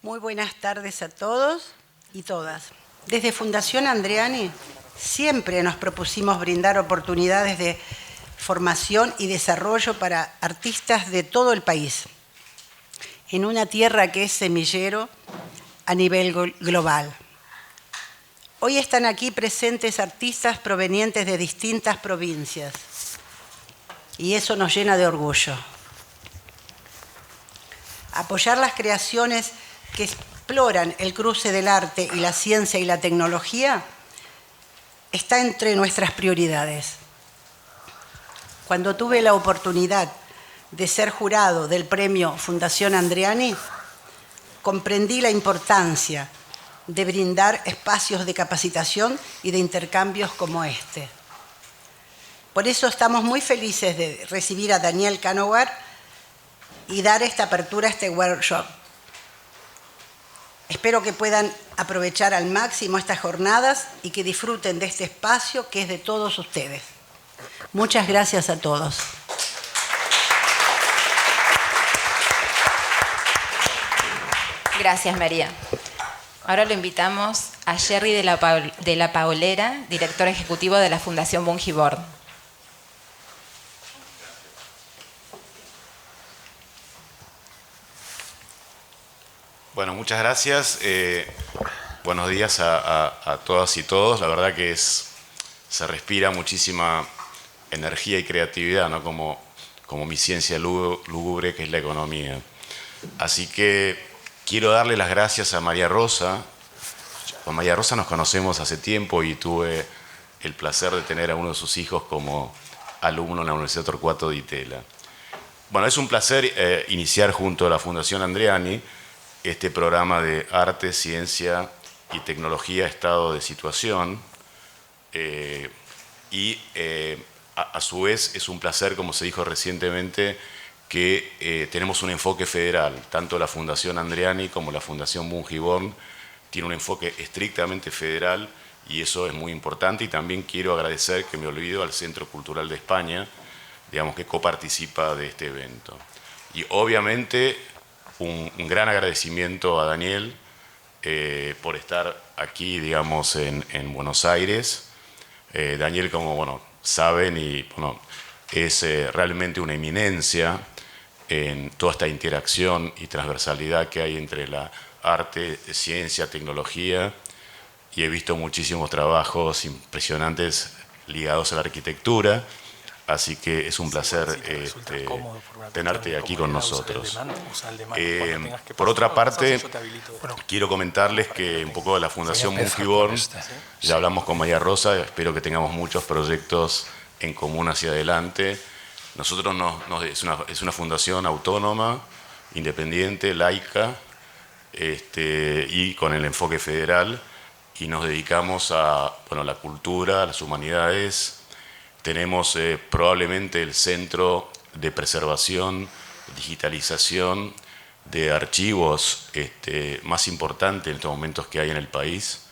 Muy buenas tardes a todos y todas. Desde Fundación Andreani siempre nos propusimos brindar oportunidades de formación y desarrollo para artistas de todo el país, en una tierra que es semillero a nivel global. Hoy están aquí presentes artistas provenientes de distintas provincias y eso nos llena de orgullo. Apoyar las creaciones que exploran el cruce del arte y la ciencia y la tecnología está entre nuestras prioridades. Cuando tuve la oportunidad de ser jurado del premio Fundación Andreani, comprendí la importancia de brindar espacios de capacitación y de intercambios como este. Por eso estamos muy felices de recibir a Daniel Canower y dar esta apertura a este workshop. Espero que puedan aprovechar al máximo estas jornadas y que disfruten de este espacio que es de todos ustedes. Muchas gracias a todos. Gracias, María. Ahora lo invitamos a Jerry de la Paolera, director ejecutivo de la Fundación Bungibor. Bueno, muchas gracias. Buenos días a todas y todos. La verdad que se respira muchísima energía y creatividad, ¿no? Como mi ciencia lúgubre, que es la economía. Así que quiero darle las gracias a María Rosa. Con María Rosa nos conocemos hace tiempo y tuve el placer de tener a uno de sus hijos como alumno en la Universidad Torcuato Di Tella. Bueno, es un placer iniciar junto a la Fundación Andreani este programa de arte, ciencia y tecnología, estado de situación. A su vez es un placer, como se dijo recientemente, que tenemos un enfoque federal. Tanto la Fundación Andreani como la Fundación Bungibor tiene un enfoque estrictamente federal y eso es muy importante. Y también quiero agradecer, que me olvido, al Centro Cultural de España, digamos, que coparticipa de este evento. Y obviamente un gran agradecimiento a Daniel por estar aquí, digamos, en Buenos Aires. Daniel, como saben, es realmente una eminencia en toda esta interacción y transversalidad que hay entre la arte, ciencia, tecnología, y he visto muchísimos trabajos impresionantes ligados a la arquitectura. Así que es un placer tenerte aquí con nosotros. Por otra parte, quiero comentarles que un poco de la Fundación Bungibor, ya hablamos con María Rosa, espero que tengamos muchos proyectos en común hacia adelante. Nosotros es una fundación autónoma, independiente, laica, y con el enfoque federal, y nos dedicamos a la cultura, a las humanidades. Tenemos probablemente el centro de preservación, digitalización de archivos más importante en estos momentos que hay en el país.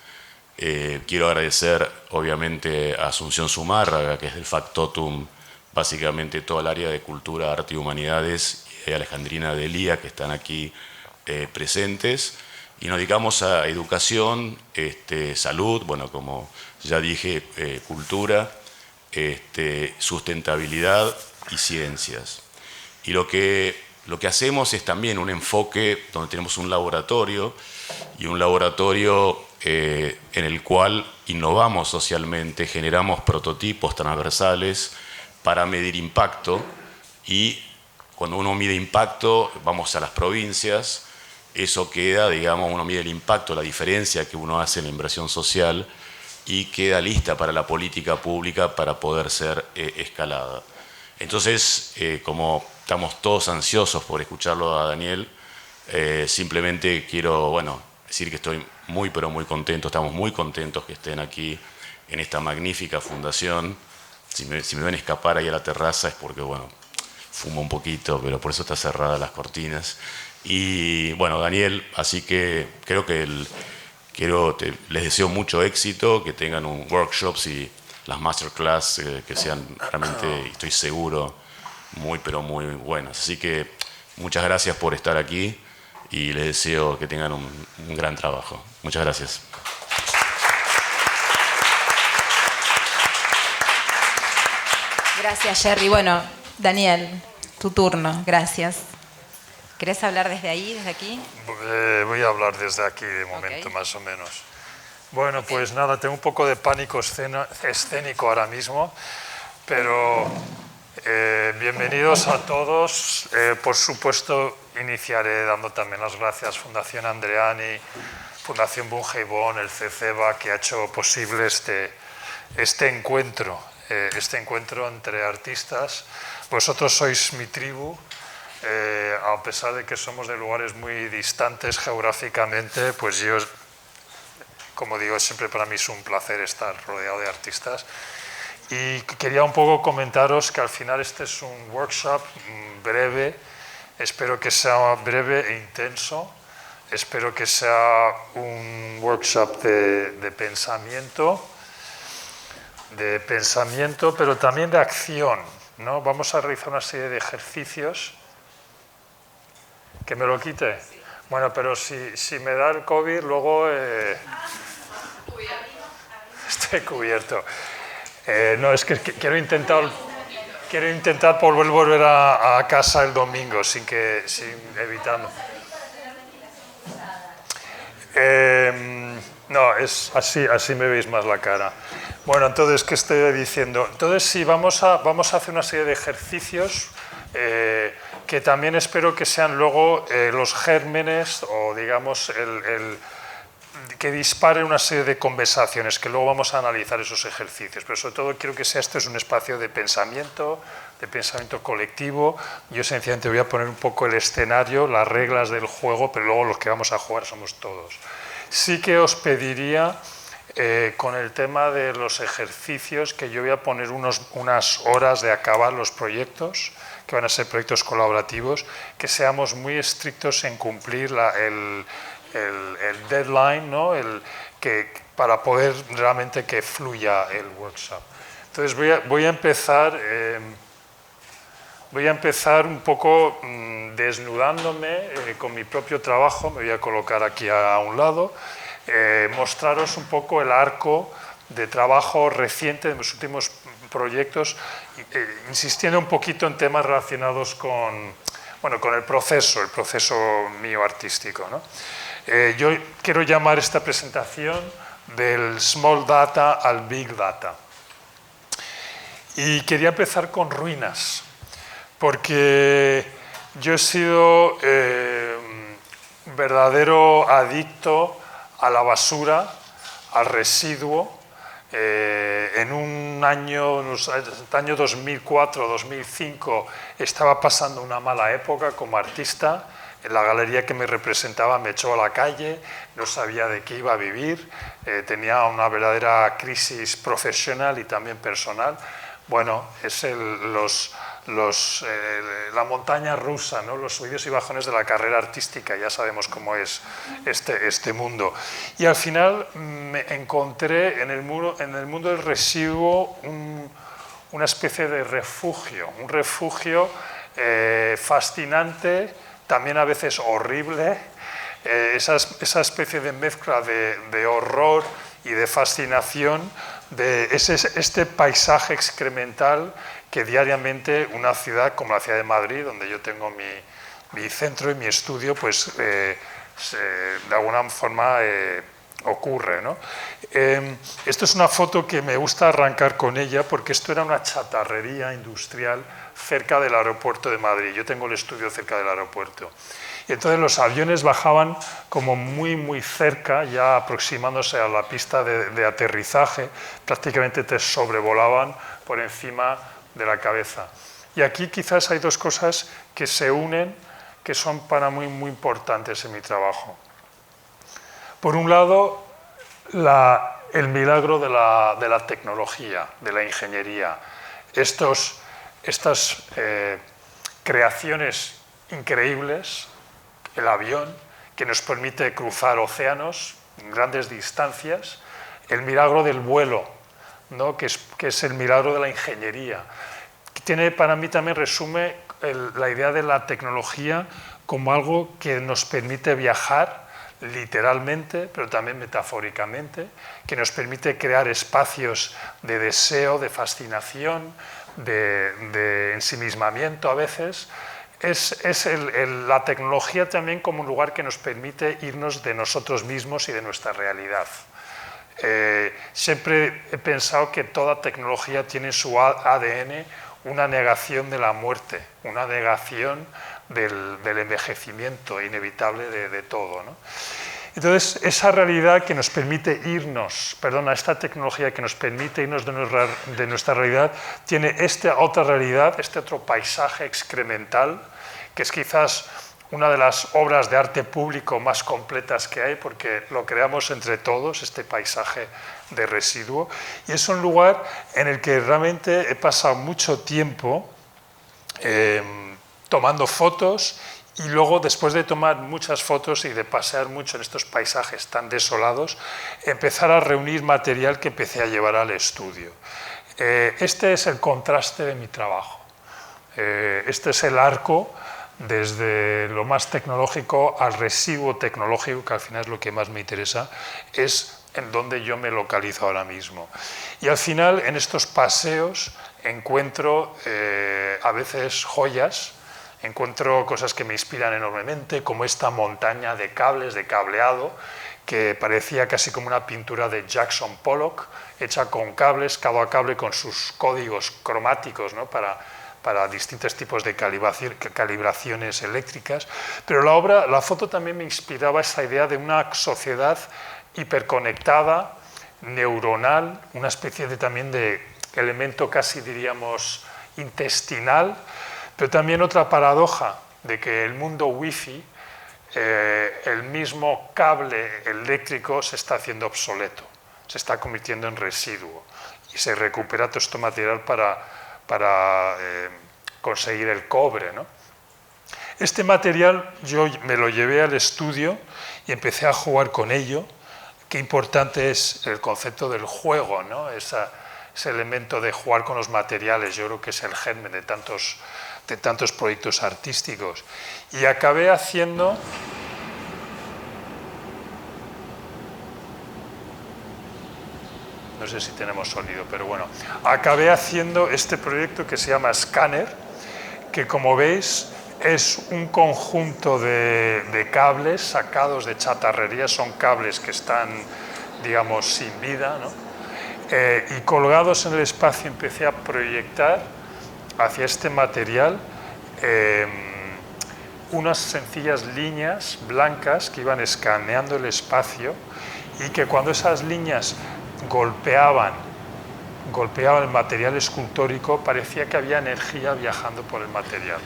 Quiero agradecer obviamente a Asunción Zumárraga, que es del Factotum, básicamente toda el área de cultura, arte y humanidades, y a Alejandrina Delía, que están aquí presentes. Y nos dedicamos a educación, salud, como ya dije, cultura, sustentabilidad y ciencias. Y lo que hacemos es también un enfoque donde tenemos un laboratorio, y un laboratorio en el cual innovamos socialmente, generamos prototipos transversales para medir impacto, y cuando uno mide impacto, vamos a las provincias, eso queda, digamos, uno mide el impacto, la diferencia que uno hace en la inversión social, y queda lista para la política pública para poder ser escalada. Entonces, como estamos todos ansiosos por escucharlo a Daniel, simplemente quiero decir que estoy muy pero muy contento, estamos muy contentos que estén aquí en esta magnífica fundación. Si me ven escapar ahí a la terraza es porque, fumo un poquito, pero por eso está cerrada las cortinas. Y Daniel, así que creo que les deseo mucho éxito, que tengan un workshops y las masterclass que sean realmente, estoy seguro, muy pero muy buenas. Así que muchas gracias por estar aquí y les deseo que tengan un gran trabajo. Muchas gracias. Gracias, Jerry. Bueno, Daniel, tu turno. Gracias. ¿Querés hablar desde ahí, desde aquí? Voy a hablar desde aquí de momento, más o menos. Bueno, pues nada, tengo un poco de pánico escénico ahora mismo, pero bienvenidos a todos. Por supuesto, iniciaré dando también las gracias a Fundación Andreani, Fundación Bunge-Ibón, el CCEBA, que ha hecho posible este encuentro entre artistas. Vosotros sois mi tribu, a pesar de que somos de lugares muy distantes geográficamente, pues yo, como digo, siempre para mí es un placer estar rodeado de artistas. Y quería un poco comentaros que al final este es un workshop breve, espero que sea breve e intenso, espero que sea un workshop de pensamiento, pero también de acción, ¿no? Vamos a realizar una serie de ejercicios. ¿Que me lo quite? Sí. Bueno, pero si me da el COVID, luego estoy cubierto. No, es que quiero intentar volver a casa el domingo sin evitando. No, es así me veis más la cara. Bueno, entonces, ¿qué estoy diciendo? Entonces, sí, vamos a hacer una serie de ejercicios que también espero que sean luego los gérmenes o, digamos, que disparen una serie de conversaciones, que luego vamos a analizar esos ejercicios. Pero sobre todo quiero que este es un espacio de pensamiento colectivo. Yo sencillamente voy a poner un poco el escenario, las reglas del juego, pero luego los que vamos a jugar somos todos. Sí que os pediría, con el tema de los ejercicios, que yo voy a poner unas horas de acabar los proyectos, que van a ser proyectos colaborativos, que seamos muy estrictos en cumplir el deadline, ¿no? Para poder realmente que fluya el workshop. Entonces voy a empezar un poco desnudándome con mi propio trabajo. Me voy a colocar aquí a un lado, mostraros un poco el arco de trabajo reciente de mis últimos proyectos, insistiendo un poquito en temas relacionados con el proceso mío artístico, ¿no? Yo quiero llamar esta presentación del Small Data al Big Data. Y quería empezar con ruinas, porque yo he sido verdadero adicto a la basura, al residuo. En un año 2004-2005 estaba pasando una mala época como artista. La galería que me representaba me echó a la calle, no sabía de qué iba a vivir, tenía una verdadera crisis profesional y también personal. Bueno, es la montaña rusa, ¿no? Los subidos y bajones de la carrera artística, ya sabemos cómo es este mundo. Y al final me encontré en el mundo del residuo una especie de refugio, un refugio fascinante, también a veces horrible, esa especie de mezcla de horror y de fascinación de este paisaje excremental que diariamente una ciudad como la ciudad de Madrid, donde yo tengo mi centro y mi estudio, pues de alguna forma ocurre, ¿no? Esto es una foto que me gusta arrancar con ella porque esto era una chatarrería industrial cerca del aeropuerto de Madrid. Yo tengo el estudio cerca del aeropuerto. Y entonces los aviones bajaban como muy, muy cerca, ya aproximándose a la pista de aterrizaje, prácticamente te sobrevolaban por encima de la cabeza. Y aquí quizás hay dos cosas que se unen, que son para mí muy importantes en mi trabajo. Por un lado, el milagro de la tecnología, de la ingeniería. Estas creaciones increíbles, el avión, que nos permite cruzar océanos en grandes distancias, el milagro del vuelo, ¿no? que es el milagro de la ingeniería. Para mí también resume la idea de la tecnología como algo que nos permite viajar literalmente, pero también metafóricamente, que nos permite crear espacios de deseo, de fascinación, de ensimismamiento a veces. Es la tecnología también como un lugar que nos permite irnos de nosotros mismos y de nuestra realidad. Siempre he pensado que toda tecnología tiene en su ADN una negación de la muerte, una negación del envejecimiento inevitable de todo, ¿no? Entonces, esa realidad que nos permite irnos, esta tecnología que nos permite irnos de nuestra realidad, tiene esta otra realidad, este otro paisaje excremental, que es quizás una de las obras de arte público más completas que hay, porque lo creamos entre todos, este paisaje de residuo, y es un lugar en el que realmente he pasado mucho tiempo tomando fotos, y luego, después de tomar muchas fotos y de pasear mucho en estos paisajes tan desolados, empezar a reunir material que empecé a llevar al estudio. Este es el contraste de mi trabajo. Este es el arco desde lo más tecnológico al residuo tecnológico, que al final es lo que más me interesa, es en donde yo me localizo ahora mismo. Y al final, en estos paseos, encuentro a veces joyas, encuentro cosas que me inspiran enormemente, como esta montaña de cables, de cableado, que parecía casi como una pintura de Jackson Pollock, hecha con cables, cabo a cable, con sus códigos cromáticos, ¿no? para distintos tipos de calibraciones eléctricas. Pero la foto también me inspiraba esa idea de una sociedad hiperconectada, neuronal, una especie también de elemento casi, diríamos, intestinal, pero también otra paradoja de que el mundo wifi, el mismo cable eléctrico se está haciendo obsoleto, se está convirtiendo en residuo y se recupera todo este material para conseguir el cobre, ¿no? Este material yo me lo llevé al estudio y empecé a jugar con ello. Qué importante es el concepto del juego, ¿no? Ese elemento de jugar con los materiales, yo creo que es el germen de tantos proyectos artísticos. Y acabé haciendo... No sé si tenemos sonido, pero bueno. Acabé haciendo este proyecto que se llama Scanner, que como veis es un conjunto de cables sacados de chatarrería, son cables que están, digamos, sin vida, ¿no? Y colgados en el espacio empecé a proyectar hacia este material unas sencillas líneas blancas que iban escaneando el espacio y que cuando esas líneas golpeaban el material escultórico parecía que había energía viajando por el material.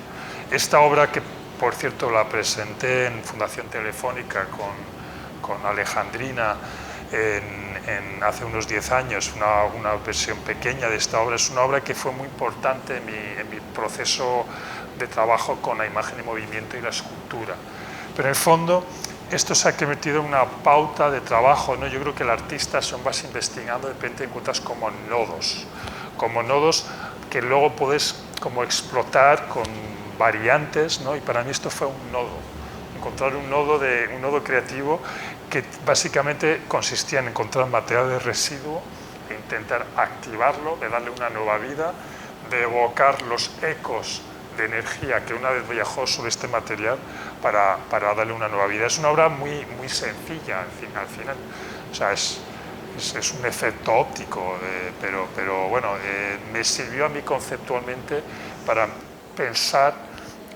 Esta obra, que por cierto la presenté en Fundación Telefónica con Alejandrina hace unos 10 años, una versión pequeña de esta obra, es una obra que fue muy importante en mi proceso de trabajo con la imagen en movimiento y la escultura. Pero en el fondo esto se ha convertido en una pauta de trabajo, ¿no? Yo creo que el artista, si vas investigando, de repente encuentras como nodos que luego puedes como explotar con variantes, ¿no? Y para mí esto fue un nodo, encontrar un nodo creativo que básicamente consistía en encontrar material de residuo e intentar activarlo, de darle una nueva vida, de evocar los ecos de energía que una vez viajó sobre este material para darle una nueva vida. Es una obra muy, muy sencilla al final. O sea, es un efecto óptico, pero bueno, me sirvió a mí conceptualmente para pensar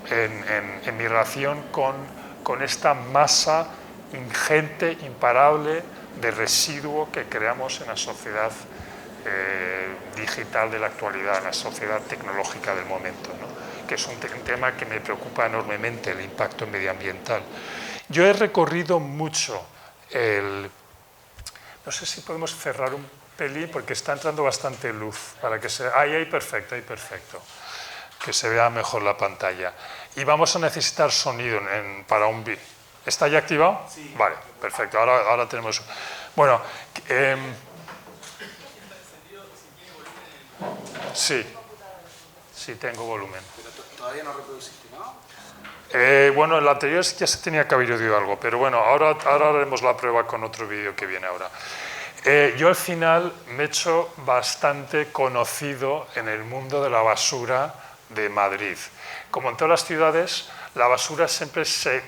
en mi relación con esta masa ingente, imparable de residuo que creamos en la sociedad digital de la actualidad, en la sociedad tecnológica del momento, ¿no? Que es un tema que me preocupa enormemente, el impacto medioambiental. Yo he recorrido mucho no sé si podemos cerrar un pelín porque está entrando bastante luz para que se... Ahí perfecto, que se vea mejor la pantalla. Y vamos a necesitar sonido para un beat. ¿Está ya activado? Sí. Vale, perfecto. Ahora tenemos... Bueno, sí tengo volumen. Pero todavía no reproduciste, ¿no? Bueno, en la anterior ya se tenía que haber oído algo, pero bueno, ahora haremos la prueba con otro vídeo que viene ahora. Yo al final me he hecho bastante conocido en el mundo de la basura de Madrid. Como en todas las ciudades, la basura siempre se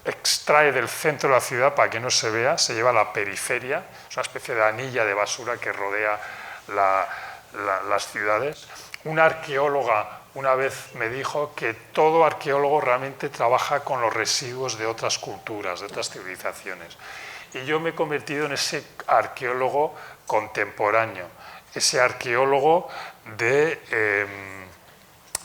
extrae del centro de la ciudad para que no se vea, se lleva a la periferia, es una especie de anilla de basura que rodea las ciudades. Una arqueóloga una vez me dijo que todo arqueólogo realmente trabaja con los residuos de otras culturas, de otras civilizaciones. Y yo me he convertido en ese arqueólogo contemporáneo, ese arqueólogo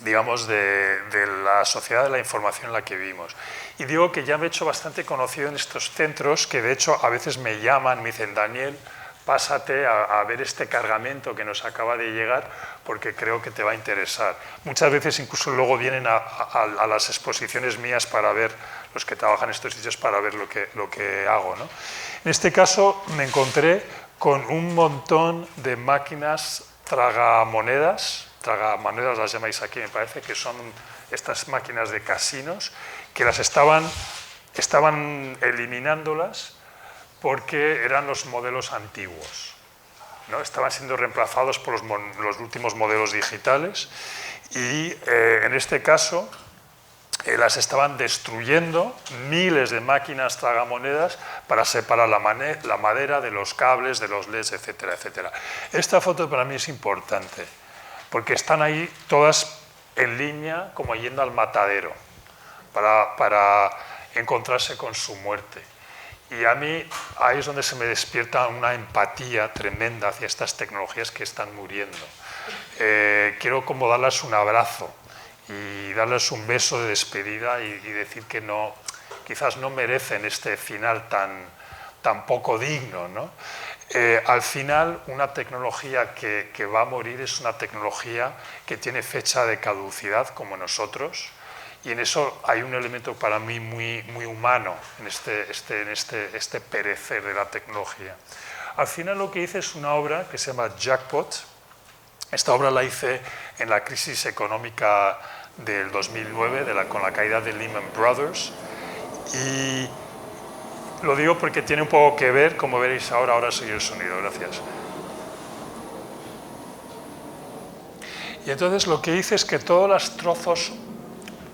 digamos, de la sociedad de la información en la que vivimos. Y digo que ya me he hecho bastante conocido en estos centros, que de hecho a veces me llaman, me dicen, Daniel, pásate a ver este cargamento que nos acaba de llegar porque creo que te va a interesar. Muchas veces incluso luego vienen a las exposiciones mías para ver, los que trabajan en estos sitios, para ver lo que hago, ¿no? En este caso me encontré con un montón de máquinas tragamonedas las llamáis aquí, me parece, que son estas máquinas de casinos, que las estaban eliminándolas porque eran los modelos antiguos, ¿no? Estaban siendo reemplazados por los últimos modelos digitales y en este caso las estaban destruyendo, miles de máquinas tragamonedas para separar la madera de los cables, de los LEDs, etcétera, etcétera. Esta foto para mí es importante porque están ahí todas en línea como yendo al matadero para encontrarse con su muerte. Y a mí ahí es donde se me despierta una empatía tremenda hacia estas tecnologías que están muriendo. Quiero como darles un abrazo y darles un beso de despedida y decir que no, quizás no merecen este final tan poco digno, ¿no? Al final, una tecnología que va a morir es una tecnología que tiene fecha de caducidad, como nosotros, y en eso hay un elemento para mí muy humano en este perecer de la tecnología. Al final lo que hice es una obra que se llama Jackpot. Esta obra la hice en la crisis económica del 2009, con la caída de Lehman Brothers, y lo digo porque tiene un poco que ver, como veréis ahora sigue el sonido, gracias. Y entonces lo que hice es que todos los trozos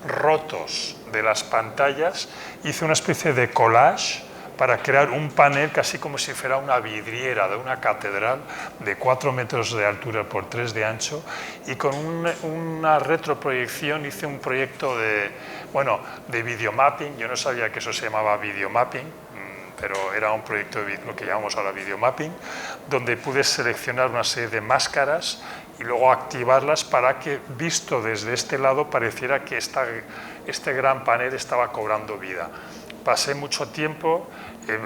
rotos de las pantallas hice una especie de collage para crear un panel casi como si fuera una vidriera de una catedral de 4 metros de altura por 3 de ancho, y con una retroproyección hice un proyecto de videomapping. Yo no sabía que eso se llamaba videomapping, pero era un proyecto de lo que llamamos ahora videomapping, donde pude seleccionar una serie de máscaras y luego activarlas para que, visto desde este lado, pareciera que este gran panel estaba cobrando vida. Pasé mucho tiempo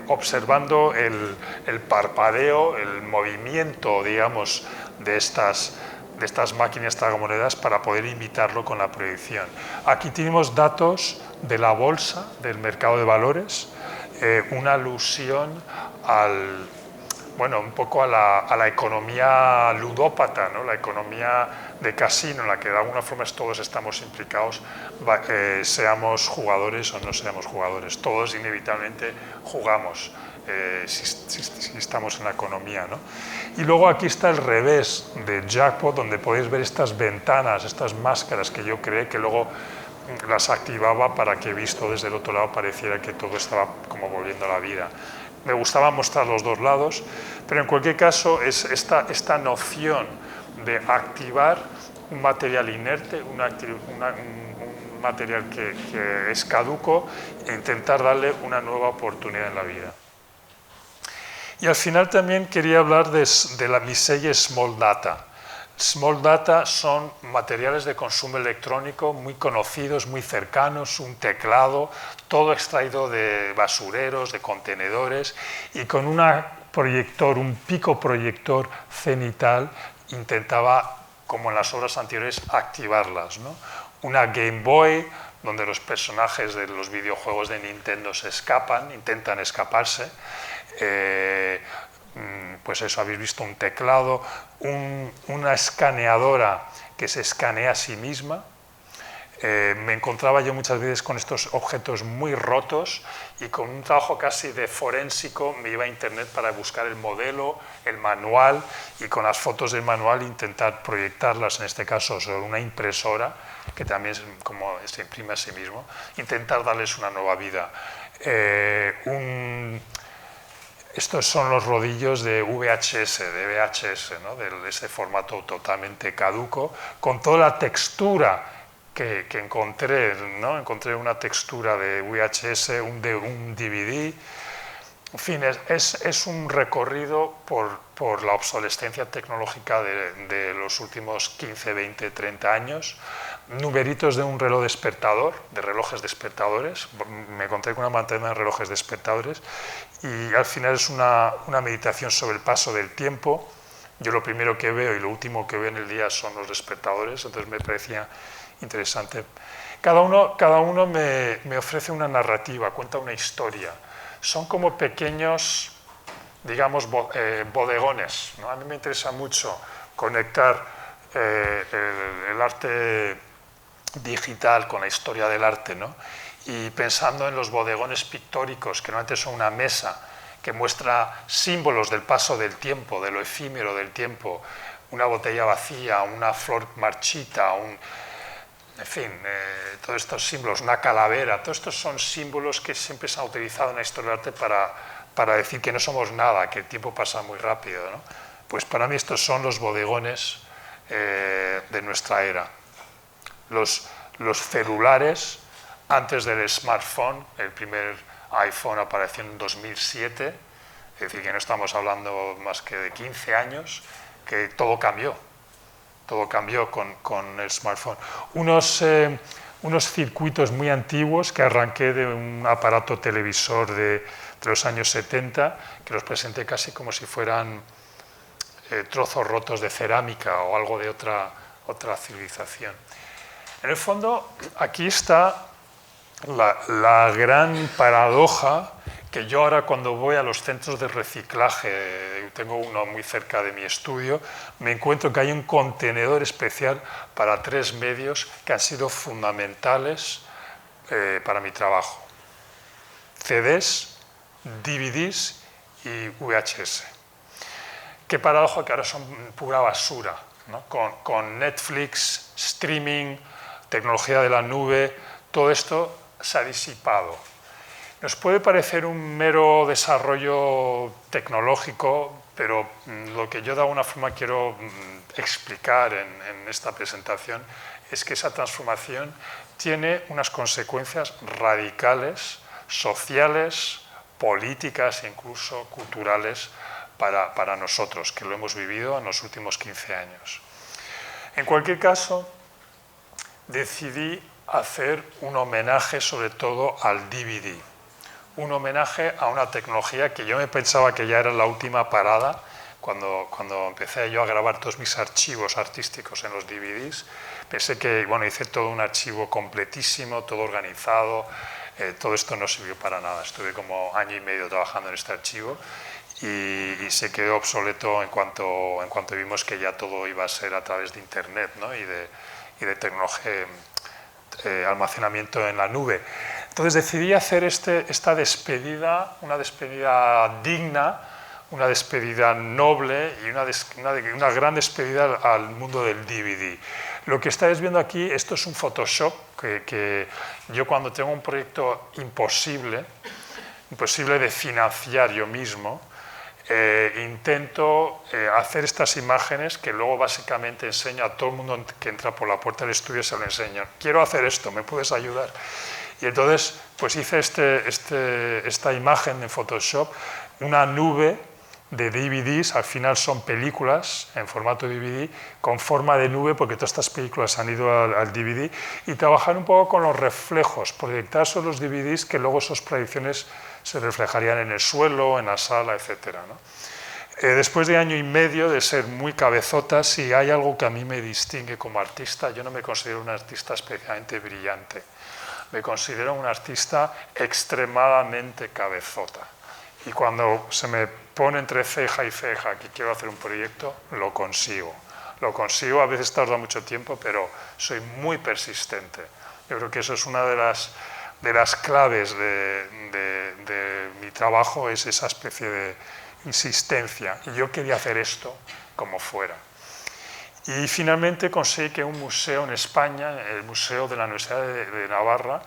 observando el parpadeo, el movimiento, digamos, de estas máquinas tragamonedas para poder imitarlo con la proyección. Aquí tenemos datos de la bolsa, del mercado de valores, una alusión un poco a la economía ludópata, ¿no? La economía de casino, en la que de alguna forma todos estamos implicados, seamos jugadores o no seamos jugadores. Todos inevitablemente jugamos si estamos en la economía, ¿no? Y luego aquí está el revés de Jackpot, donde podéis ver estas ventanas, estas máscaras que yo creé, que luego las activaba para que, visto desde el otro lado, pareciera que todo estaba como volviendo a la vida. Me gustaba mostrar los dos lados, pero en cualquier caso es esta noción de activar un material inerte, un material que es caduco, e intentar darle una nueva oportunidad en la vida. Y al final también quería hablar de la miseria Small Data. Small Data son materiales de consumo electrónico muy conocidos, muy cercanos, un teclado, todo extraído de basureros, de contenedores, y con un pico proyector cenital intentaba, como en las obras anteriores, activarlas, ¿no? Una Game Boy, donde los personajes de los videojuegos de Nintendo intentan escaparse. Pues eso, habéis visto un teclado, una escaneadora que se escanea a sí misma, Me encontraba yo muchas veces con estos objetos muy rotos y con un trabajo casi de forénsico me iba a internet para buscar el modelo, el manual y con las fotos del manual intentar proyectarlas, en este caso sobre una impresora, que también es como se imprime a sí mismo, intentar darles una nueva vida. Estos son los rodillos de VHS, ¿no? De ese formato totalmente caduco, con toda la textura que encontré, ¿no? Encontré una textura de VHS, un DVD. En fin, es un recorrido por la obsolescencia tecnológica de los últimos 15, 20, 30 años. Numeritos de un reloj despertador, de relojes despertadores. Me encontré con una manzana de relojes despertadores y al final es una meditación sobre el paso del tiempo. Yo lo primero que veo y lo último que veo en el día son los despertadores, entonces me parecía interesante. Cada uno me ofrece una narrativa, cuenta una historia. Son como pequeños, digamos, bodegones, ¿no? A mí me interesa mucho conectar el arte digital con la historia del arte, ¿no? Y pensando en los bodegones pictóricos, que normalmente son una mesa que muestra símbolos del paso del tiempo, de lo efímero del tiempo, una botella vacía, una flor marchita, en fin, todos estos símbolos, una calavera, todos estos son símbolos que siempre se han utilizado en la historia del arte para decir que no somos nada, que el tiempo pasa muy rápido, ¿no? Pues para mí estos son los bodegones de nuestra era. Los celulares, antes del smartphone, el primer iPhone apareció en 2007, es decir, que no estamos hablando más que de 15 años, que todo cambió con el smartphone. Unos circuitos muy antiguos que arranqué de un aparato televisor de los años 70, que los presenté casi como si fueran trozos rotos de cerámica o algo de otra civilización. En el fondo, aquí está la gran paradoja que yo ahora cuando voy a los centros de reciclaje, tengo uno muy cerca de mi estudio, me encuentro que hay un contenedor especial para 3 medios que han sido fundamentales para mi trabajo: CDs, DVDs y VHS. Qué paradoja que ahora son pura basura, ¿no? Con Netflix, streaming, tecnología de la nube, todo esto se ha disipado. Nos puede parecer un mero desarrollo tecnológico, pero lo que yo de alguna forma quiero explicar en esta presentación es que esa transformación tiene unas consecuencias radicales, sociales, políticas e incluso culturales para nosotros, que lo hemos vivido en los últimos 15 años. En cualquier caso, decidí hacer un homenaje sobre todo al DVD, un homenaje a una tecnología que yo me pensaba que ya era la última parada cuando empecé yo a grabar todos mis archivos artísticos en los DVDs. Pensé que, bueno, hice todo un archivo completísimo, todo organizado, todo esto no sirvió para nada. Estuve como 1 año y medio trabajando en este archivo y se quedó obsoleto en cuanto vimos que ya todo iba a ser a través de Internet, ¿no? y de tecnología, almacenamiento en la nube. Entonces decidí hacer esta despedida, una despedida digna, una despedida noble y una gran despedida al mundo del DVD. Lo que estáis viendo aquí, esto es un Photoshop que yo cuando tengo un proyecto imposible de financiar yo mismo, intento hacer estas imágenes que luego básicamente enseño a todo el mundo que entra por la puerta del estudio, se lo enseño. Quiero hacer esto, ¿me puedes ayudar? Y entonces pues hice esta imagen en Photoshop, una nube de DVDs, al final son películas en formato DVD con forma de nube porque todas estas películas han ido al DVD, y trabajar un poco con los reflejos, proyectar sobre los DVDs que luego esas proyecciones se reflejarían en el suelo, en la sala, etc., ¿no? Después de 1 año y medio de ser muy cabezota, si hay algo que a mí me distingue como artista, yo no me considero un artista especialmente brillante, me considero un artista extremadamente cabezota. Y cuando se me pone entre ceja y ceja que quiero hacer un proyecto, lo consigo. Lo consigo, a veces tarda mucho tiempo, pero soy muy persistente. Yo creo que eso es una de las claves de mi trabajo, es esa especie de insistencia. Y yo quería hacer esto como fuera. Y finalmente conseguí que un museo en España, el Museo de la Universidad de Navarra,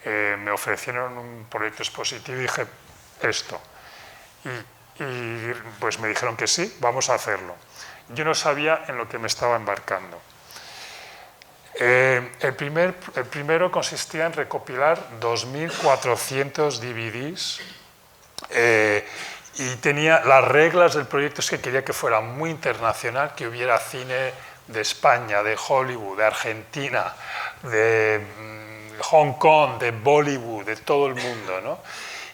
me ofrecieron un proyecto expositivo y dije, esto. Y pues me dijeron que sí, vamos a hacerlo. Yo no sabía en lo que me estaba embarcando. El primero consistía en recopilar 2.400 DVDs y tenía las reglas del proyecto, es que quería que fuera muy internacional, que hubiera cine de España, de Hollywood, de Argentina, de Hong Kong, de Bollywood, de todo el mundo, ¿no?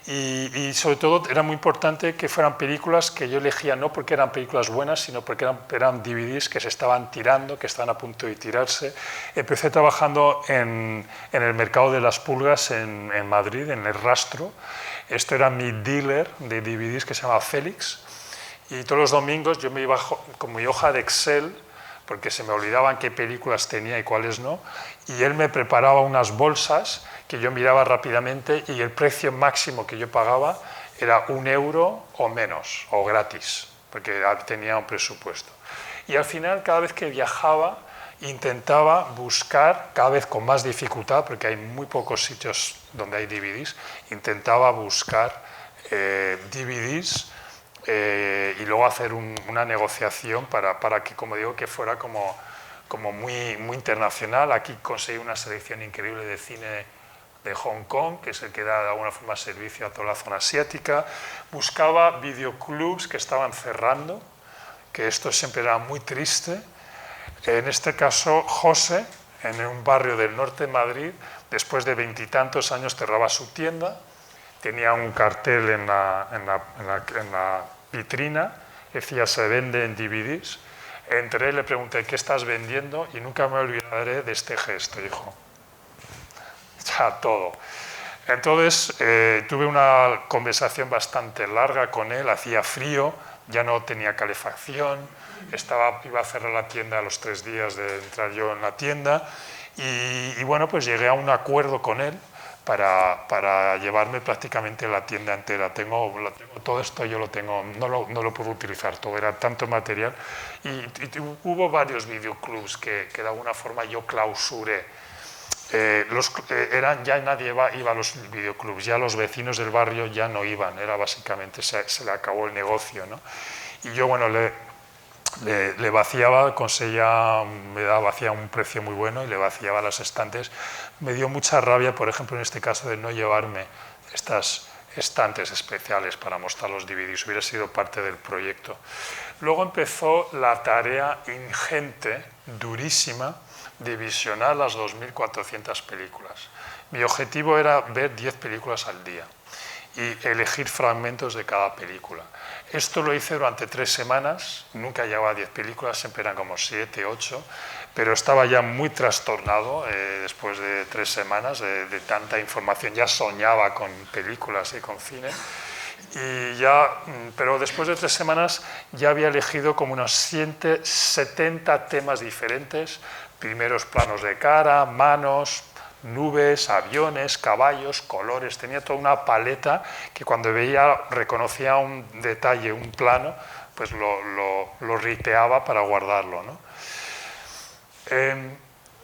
Y sobre todo era muy importante que fueran películas que yo elegía no porque eran películas buenas, sino porque eran DVDs que se estaban tirando, que estaban a punto de tirarse. Empecé trabajando en el mercado de las pulgas en Madrid, en El Rastro. Esto era mi dealer de DVDs que se llama Félix. Y todos los domingos yo me iba con mi hoja de Excel, porque se me olvidaban qué películas tenía y cuáles no, y él me preparaba unas bolsas que yo miraba rápidamente y el precio máximo que yo pagaba era €1 o menos, o gratis, porque tenía un presupuesto. Y al final, cada vez que viajaba, intentaba buscar, cada vez con más dificultad, porque hay muy pocos sitios donde hay DVDs, intentaba buscar DVDs y luego hacer una negociación para que, como digo, que fuera como muy, muy internacional. Aquí conseguí una selección increíble de cine de Hong Kong, que es el que da de alguna forma servicio a toda la zona asiática. Buscaba videoclubs que estaban cerrando, que esto siempre era muy triste. En este caso, José, en un barrio del norte de Madrid, después de 20 y tantos años cerraba su tienda, tenía un cartel en la vitrina que decía se vende en DVDs. Entré y le pregunté ¿qué estás vendiendo? Y nunca me olvidaré de este gesto, dijo. Ya todo. Entonces tuve una conversación bastante larga con él, hacía frío, ya no tenía calefacción, iba a cerrar la tienda a los 3 días de entrar yo en la tienda y bueno, pues llegué a un acuerdo con él para llevarme prácticamente la tienda entera. Todo esto yo lo tengo, no lo puedo utilizar todo, era tanto material y hubo varios videoclubs que de alguna forma yo clausuré. Ya nadie iba a los videoclubs, ya los vecinos del barrio ya no iban, era básicamente, se le acabó el negocio, ¿no? Y yo, bueno, le vaciaba, vacía un precio muy bueno y le vaciaba las estantes. Me dio mucha rabia, por ejemplo, en este caso, de no llevarme estas estantes especiales para mostrar los DVDs, hubiera sido parte del proyecto. Luego empezó la tarea ingente, durísima, de visionar las 2.400 películas. Mi objetivo era ver 10 películas al día y elegir fragmentos de cada película. Esto lo hice durante 3 semanas, nunca llegaba a 10 películas, siempre eran como 7, 8, pero estaba ya muy trastornado después de 3 semanas de tanta información, ya soñaba con películas y con cine. Pero después de 3 semanas ya había elegido como unos 70 temas diferentes, primeros planos de cara, manos, nubes, aviones, caballos, colores, tenía toda una paleta que cuando reconocía un detalle, un plano, pues lo ripeaba para guardarlo, ¿no?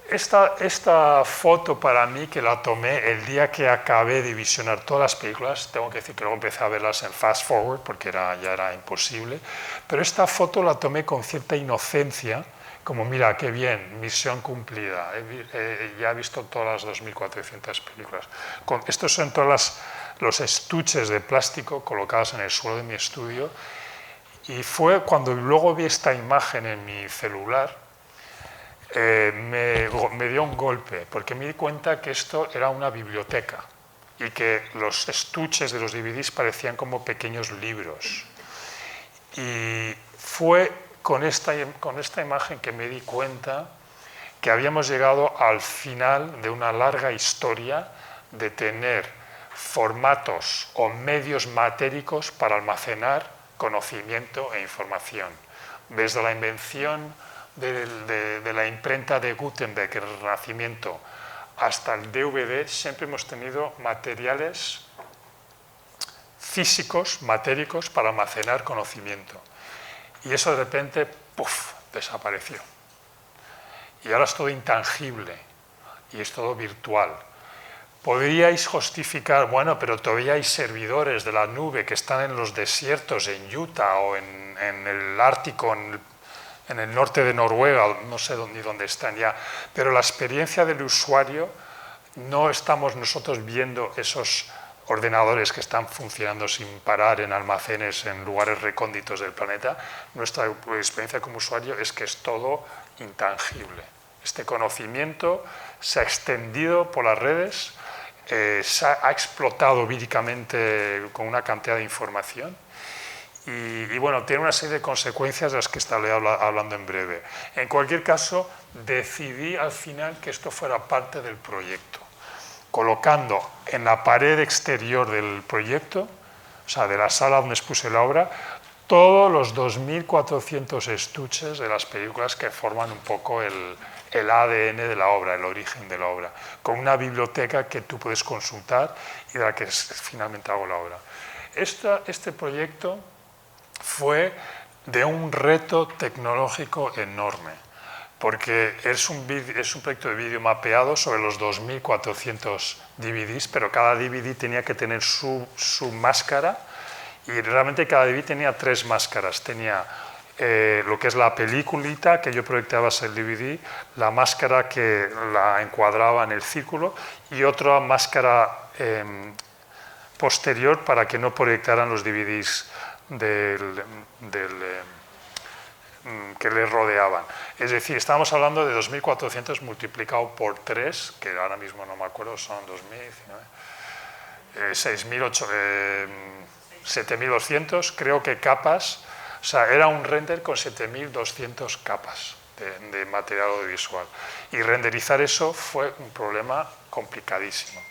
Esta foto para mí, que la tomé el día que acabé de visionar todas las películas, tengo que decir que luego empecé a verlas en fast forward porque ya era imposible, pero esta foto la tomé con cierta inocencia, como mira, qué bien, misión cumplida, ya he visto todas las 2.400 películas. Estos son todos los estuches de plástico colocados en el suelo de mi estudio y fue cuando luego vi esta imagen en mi celular, me dio un golpe, porque me di cuenta que esto era una biblioteca y que los estuches de los DVDs parecían como pequeños libros. Y fue con esta imagen que me di cuenta que habíamos llegado al final de una larga historia de tener formatos o medios matéricos para almacenar conocimiento e información. Desde la invención de la imprenta de Gutenberg, el Renacimiento, hasta el DVD, siempre hemos tenido materiales físicos, matéricos, para almacenar conocimiento. Y eso de repente, ¡puf!, desapareció. Y ahora es todo intangible y es todo virtual. Podríais justificar, bueno, pero todavía hay servidores de la nube que están en los desiertos, en Utah o en el Ártico, en el norte de Noruega, no sé ni dónde están ya, pero la experiencia del usuario, no estamos nosotros viendo esos ordenadores que están funcionando sin parar en almacenes en lugares recónditos del planeta. Nuestra experiencia como usuario es que es todo intangible. Este conocimiento se ha extendido por las redes, ha explotado víricamente con una cantidad de información y bueno, tiene una serie de consecuencias de las que estaré hablando en breve. En cualquier caso, decidí al final que esto fuera parte del proyecto, colocando en la pared exterior del proyecto, o sea, de la sala donde expuse la obra, todos los 2.400 estuches de las películas que forman un poco el ADN de la obra, el origen de la obra, con una biblioteca que tú puedes consultar y de la que finalmente hago la obra. Este proyecto fue de un reto tecnológico enorme, porque es un proyecto de vídeo mapeado sobre los 2.400 DVDs, pero cada DVD tenía que tener su máscara, y realmente cada DVD tenía 3 máscaras. Tenía lo que es la peliculita que yo proyectaba sobre el DVD, la máscara que la encuadraba en el círculo y otra máscara posterior para que no proyectaran los DVDs que les rodeaban. Es decir, estábamos hablando de 2.400 multiplicado por 3, que ahora mismo no me acuerdo, son 7.200, creo que capas. O sea, era un render con 7.200 capas de material audiovisual. Y renderizar eso fue un problema complicadísimo.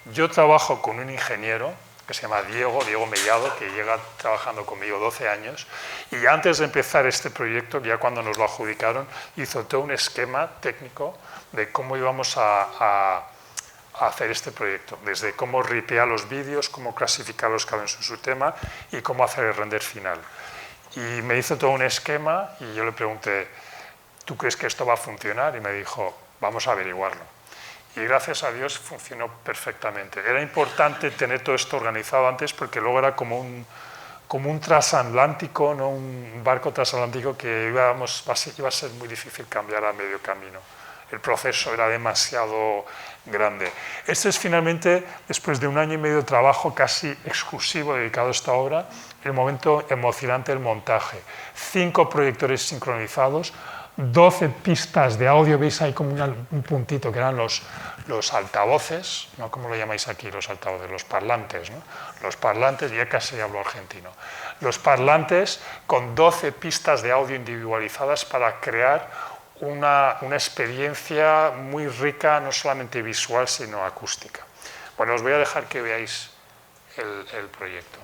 Yo trabajo con un ingeniero que se llama Diego Mellado, que lleva trabajando conmigo 12 años, y antes de empezar este proyecto, ya cuando nos lo adjudicaron, hizo todo un esquema técnico de cómo íbamos a hacer este proyecto, desde cómo ripear los vídeos, cómo clasificarlos cada uno en su tema y cómo hacer el render final. Y me hizo todo un esquema y yo le pregunté, ¿tú crees que esto va a funcionar? Y me dijo, vamos a averiguarlo. Y gracias a Dios funcionó perfectamente. Era importante tener todo esto organizado antes porque luego era como un transatlántico, ¿no? Un barco transatlántico que iba a ser muy difícil cambiar a medio camino. El proceso era demasiado grande. Este es finalmente, después de 1 año y medio de trabajo casi exclusivo dedicado a esta obra, el momento emocionante del montaje. 5 proyectores sincronizados, 12 pistas de audio, veis ahí como un puntito que eran los altavoces, ¿no? ¿Cómo lo llamáis aquí? Los altavoces, los parlantes, ¿no? Los parlantes, ya casi hablo argentino. Los parlantes con 12 pistas de audio individualizadas para crear una experiencia muy rica, no solamente visual, sino acústica. Bueno, os voy a dejar que veáis el proyecto.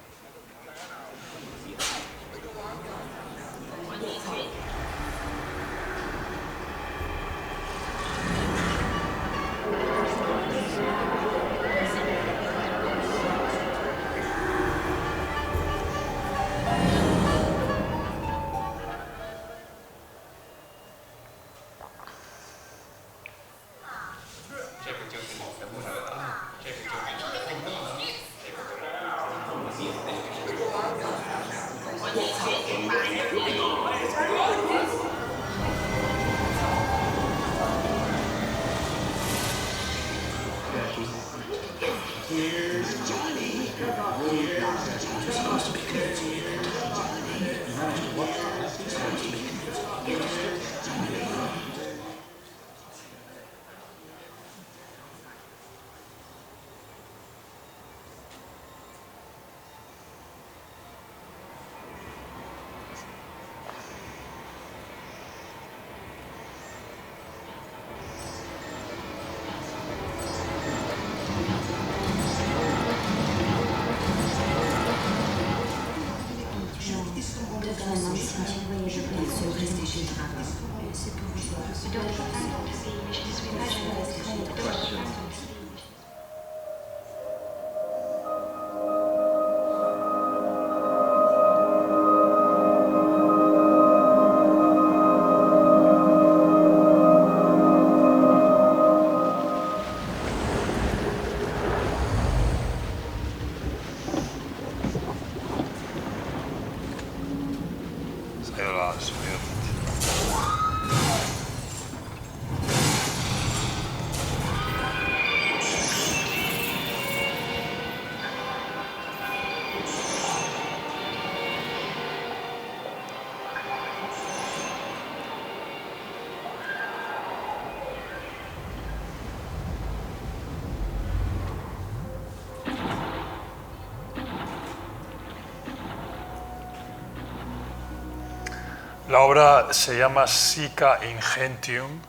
La obra se llama Sica Ingentium.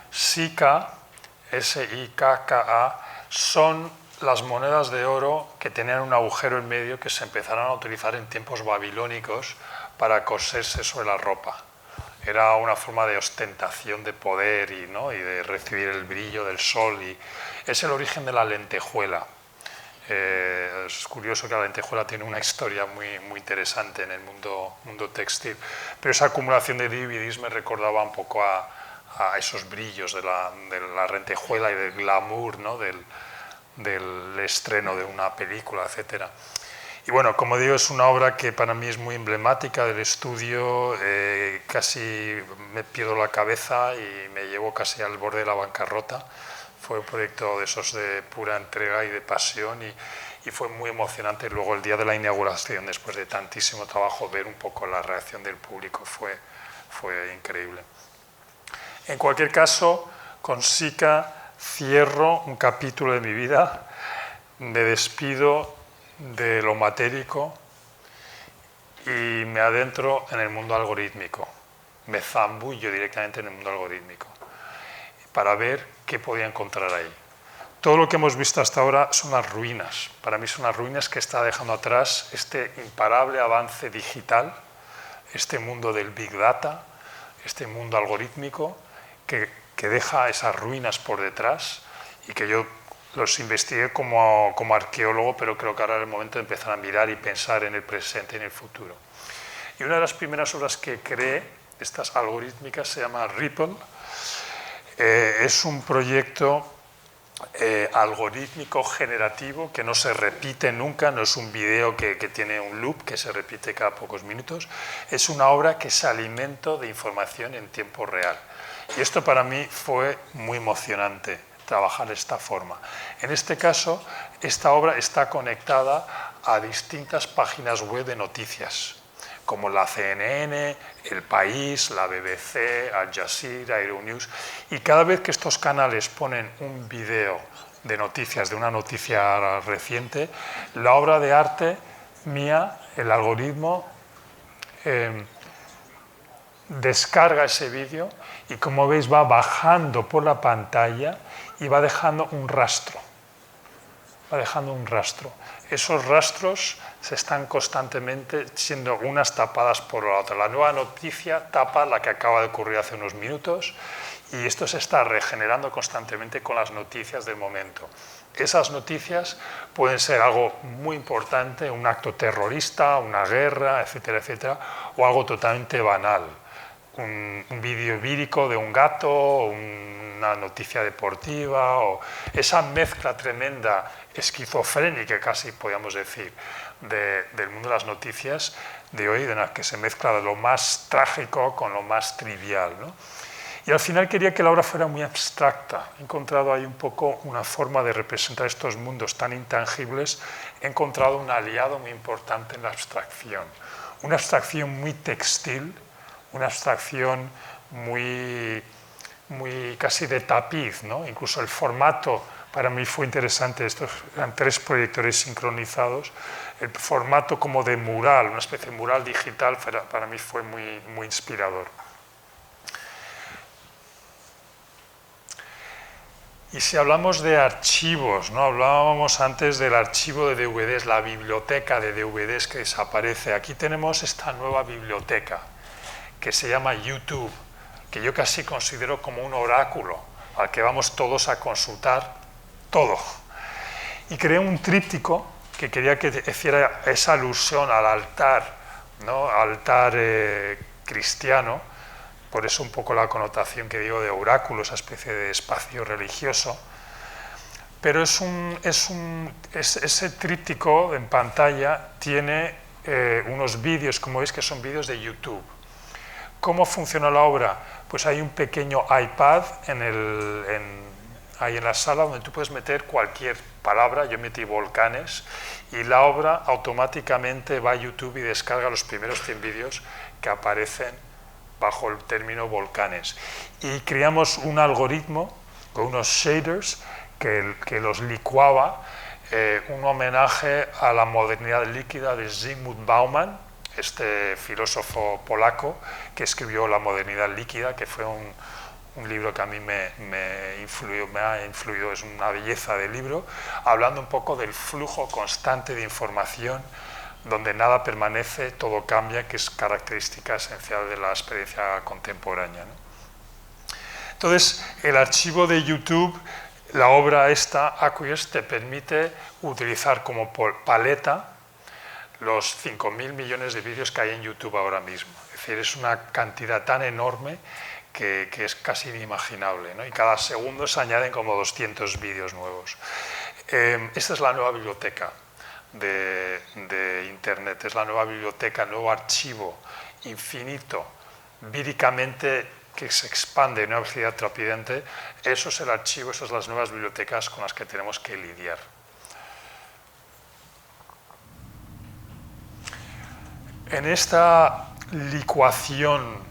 Sica, S-I-K-K-A, son las monedas de oro que tenían un agujero en medio que se empezaron a utilizar en tiempos babilónicos para coserse sobre la ropa. Era una forma de ostentación de poder y de recibir el brillo del sol. Y es el origen de la lentejuela. Es curioso que la lentejuela tiene una historia muy interesante en el mundo textil, pero esa acumulación de DVDs me recordaba un poco a esos brillos de la lentejuela y del glamour, ¿no? del estreno de una película, etc. Y bueno, como digo, es una obra que para mí es muy emblemática del estudio, casi me pierdo la cabeza y me llevo casi al borde de la bancarrota. Fue un proyecto de esos de pura entrega y de pasión y fue muy emocionante. Luego el día de la inauguración, después de tantísimo trabajo, ver un poco la reacción del público fue increíble. En cualquier caso, con Sica cierro un capítulo de mi vida, me despido de lo matérico y me adentro en el mundo algorítmico. Me zambullo directamente en el mundo algorítmico para ver qué podía encontrar ahí. Todo lo que hemos visto hasta ahora son las ruinas. Para mí son las ruinas que está dejando atrás este imparable avance digital, este mundo del Big Data, este mundo algorítmico que deja esas ruinas por detrás y que yo los investigué como arqueólogo, pero creo que ahora es el momento de empezar a mirar y pensar en el presente y en el futuro. Y una de las primeras obras que creé, estas algorítmicas, se llama Ripple. Es un proyecto algorítmico generativo que no se repite nunca, no es un video que tiene un loop que se repite cada pocos minutos, es una obra que se alimenta de información en tiempo real. Y esto para mí fue muy emocionante, trabajar de esta forma. En este caso, esta obra está conectada a distintas páginas web de noticias, como la CNN, El País, la BBC, Al Jazeera, Euronews, y cada vez que estos canales ponen un video de noticias, de una noticia reciente, la obra de arte mía, el algoritmo, descarga ese vídeo y, como veis, va bajando por la pantalla y va dejando un rastro. Va dejando un rastro. Esos rastros se están constantemente siendo unas tapadas por la otra. La nueva noticia tapa la que acaba de ocurrir hace unos minutos y esto se está regenerando constantemente con las noticias del momento. Esas noticias pueden ser algo muy importante, un acto terrorista, una guerra, etcétera, etcétera, o algo totalmente banal. Un vídeo vírico de un gato, una noticia deportiva, o esa mezcla tremenda, esquizofrénica casi podríamos decir, del mundo de las noticias de hoy, en la que se mezcla lo más trágico con lo más trivial, ¿no? Y al final quería que la obra fuera muy abstracta. He encontrado ahí un poco una forma de representar estos mundos tan intangibles. He encontrado un aliado muy importante en la abstracción. Una abstracción muy textil, una abstracción muy casi de tapiz, ¿no? Incluso el formato para mí fue interesante. Estos eran 3 proyectores sincronizados. El formato como de mural, una especie de mural digital, para mí fue muy inspirador. Y si hablamos de archivos, ¿no? Hablábamos antes del archivo de DVDs, la biblioteca de DVDs que desaparece. Aquí tenemos esta nueva biblioteca que se llama YouTube. que yo casi considero como un oráculo al que vamos todos a consultar todo. Y creé un tríptico que quería que hiciera esa alusión al altar, ¿no? Altar cristiano, por eso un poco la connotación que digo de oráculo, esa especie de espacio religioso. Pero ese tríptico en pantalla tiene unos vídeos, como veis, que son vídeos de YouTube. ¿Cómo funciona la obra? Pues hay un pequeño iPad ahí en la sala donde tú puedes meter cualquier palabra. Yo metí volcanes y la obra automáticamente va a YouTube y descarga los primeros 100 vídeos que aparecen bajo el término volcanes. Y creamos un algoritmo con unos shaders que los licuaba, un homenaje a la modernidad líquida de Zygmunt Bauman, este filósofo polaco que escribió La modernidad líquida, que fue un libro que a mí me ha influido, es una belleza de libro, hablando un poco del flujo constante de información, donde nada permanece, todo cambia, que es característica esencial de la experiencia contemporánea, ¿no? Entonces, el archivo de YouTube, la obra esta, Aqueous, te permite utilizar como paleta los 5.000 millones de vídeos que hay en YouTube ahora mismo. Es decir, es una cantidad tan enorme que es casi inimaginable, ¿no? Y cada segundo se añaden como 200 vídeos nuevos. Esta es la nueva biblioteca de Internet, es la nueva biblioteca, el nuevo archivo infinito, víricamente que se expande a una velocidad trepidante. Eso es el archivo, esas son las nuevas bibliotecas con las que tenemos que lidiar. En esta licuación,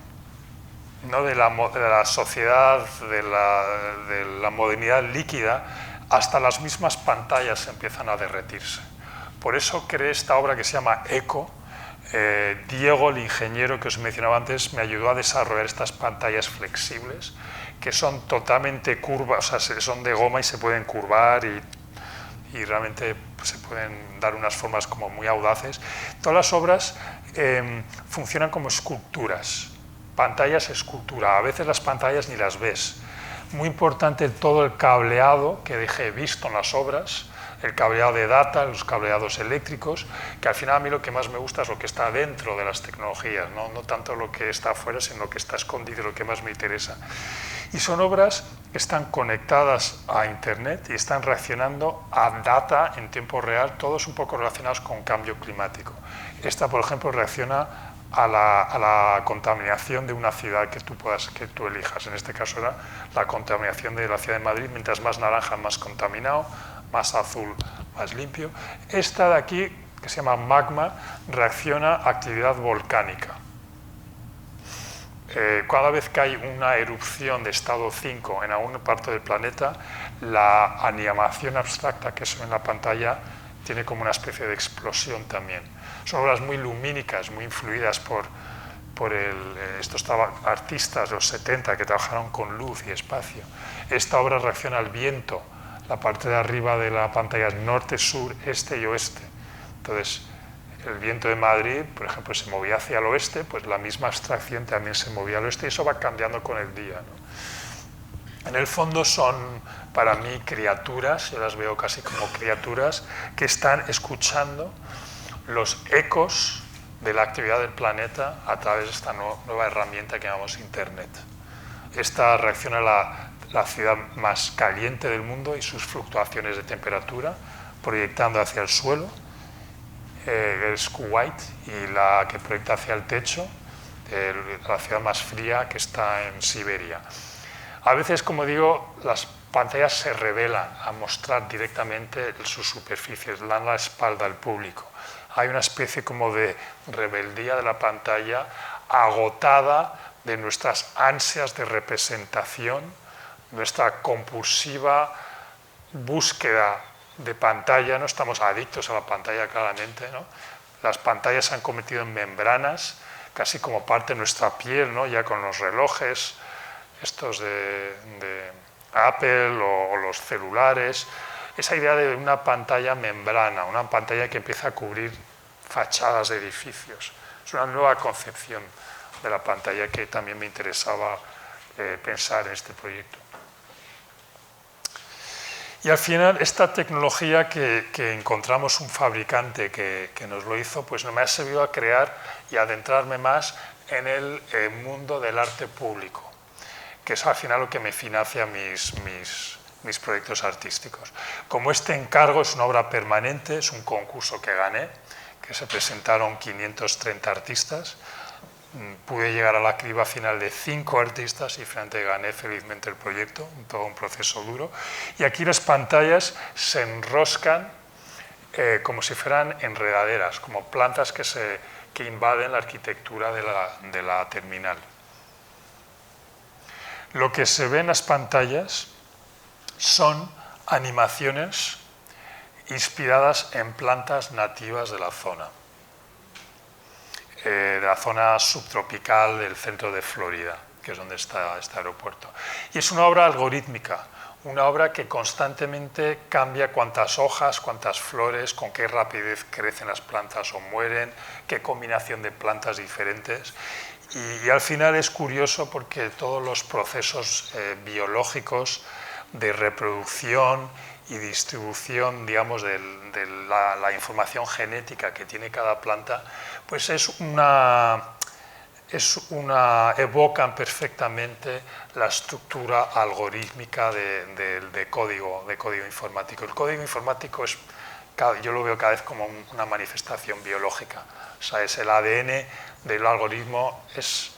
¿no?, de la sociedad, de la modernidad líquida, hasta las mismas pantallas empiezan a derretirse. Por eso creé esta obra que se llama Eco. Diego, el ingeniero que os mencionaba antes, me ayudó a desarrollar estas pantallas flexibles que son totalmente curvas, o sea, son de goma y se pueden curvar y realmente pues, se pueden dar unas formas como muy audaces. Todas las obras funcionan como esculturas, pantallas escultura. A veces las pantallas ni las ves. Muy importante todo el cableado que dejé visto en las obras, el cableado de data, los cableados eléctricos, que al final a mí lo que más me gusta es lo que está dentro de las tecnologías, no tanto lo que está afuera, sino lo que está escondido, lo que más me interesa. Y son obras que están conectadas a Internet y están reaccionando a data en tiempo real, todos un poco relacionados con cambio climático. Esta, por ejemplo, reacciona a la contaminación de una ciudad que tú elijas. En este caso era la contaminación de la ciudad de Madrid, mientras más naranja, más contaminado, más azul, más limpio. Esta de aquí, que se llama magma, reacciona a actividad volcánica. Cada vez que hay una erupción de estado 5 en alguna parte del planeta, la animación abstracta que se ve en la pantalla tiene como una especie de explosión también. Son obras muy lumínicas, muy influidas por estos artistas de los 70 que trabajaron con luz y espacio. Esta obra reacciona al viento. La parte de arriba de la pantalla es norte, sur, este y oeste. Entonces, el viento de Madrid, por ejemplo, se movía hacia el oeste, pues la misma abstracción también se movía al oeste y eso va cambiando con el día, ¿no? En el fondo son, para mí, criaturas, yo las veo casi como criaturas, que están escuchando los ecos de la actividad del planeta a través de esta nueva herramienta que llamamos Internet. Esta reacciona a la ciudad más caliente del mundo y sus fluctuaciones de temperatura, proyectando hacia el suelo, es Kuwait, y la que proyecta hacia el techo, la ciudad más fría que está en Siberia. A veces, como digo, las pantallas se revelan a mostrar directamente sus superficies, dan la espalda al público. Hay una especie como de rebeldía de la pantalla, agotada de nuestras ansias de representación, nuestra compulsiva búsqueda de pantalla, no estamos adictos a la pantalla claramente, ¿no? Las pantallas se han convertido en membranas, casi como parte de nuestra piel, ¿no? Ya con los relojes, estos de Apple o los celulares, esa idea de una pantalla membrana, una pantalla que empieza a cubrir fachadas de edificios. Es una nueva concepción de la pantalla que también me interesaba pensar en este proyecto. Y al final esta tecnología que encontramos un fabricante que nos lo hizo, pues me ha servido a crear y adentrarme más en el mundo del arte público, que es al final lo que me financia mis proyectos artísticos. Como este encargo es una obra permanente, es un concurso que gané, que se presentaron 530 artistas, pude llegar a la criba final de 5 artistas y finalmente gané felizmente el proyecto, todo un proceso duro. Y aquí las pantallas se enroscan como si fueran enredaderas, como plantas que invaden la arquitectura de la terminal. Lo que se ve en las pantallas son animaciones inspiradas en plantas nativas de la zona subtropical del centro de Florida, que es donde está este aeropuerto. Y es una obra algorítmica, una obra que constantemente cambia cuántas hojas, cuántas flores, con qué rapidez crecen las plantas o mueren, qué combinación de plantas diferentes. Y al final es curioso porque todos los procesos biológicos de reproducción y distribución, digamos, de la información genética que tiene cada planta, pues evocan perfectamente la estructura algorítmica de código informático. El código informático yo lo veo cada vez como una manifestación biológica. O sea, es el ADN del algoritmo, es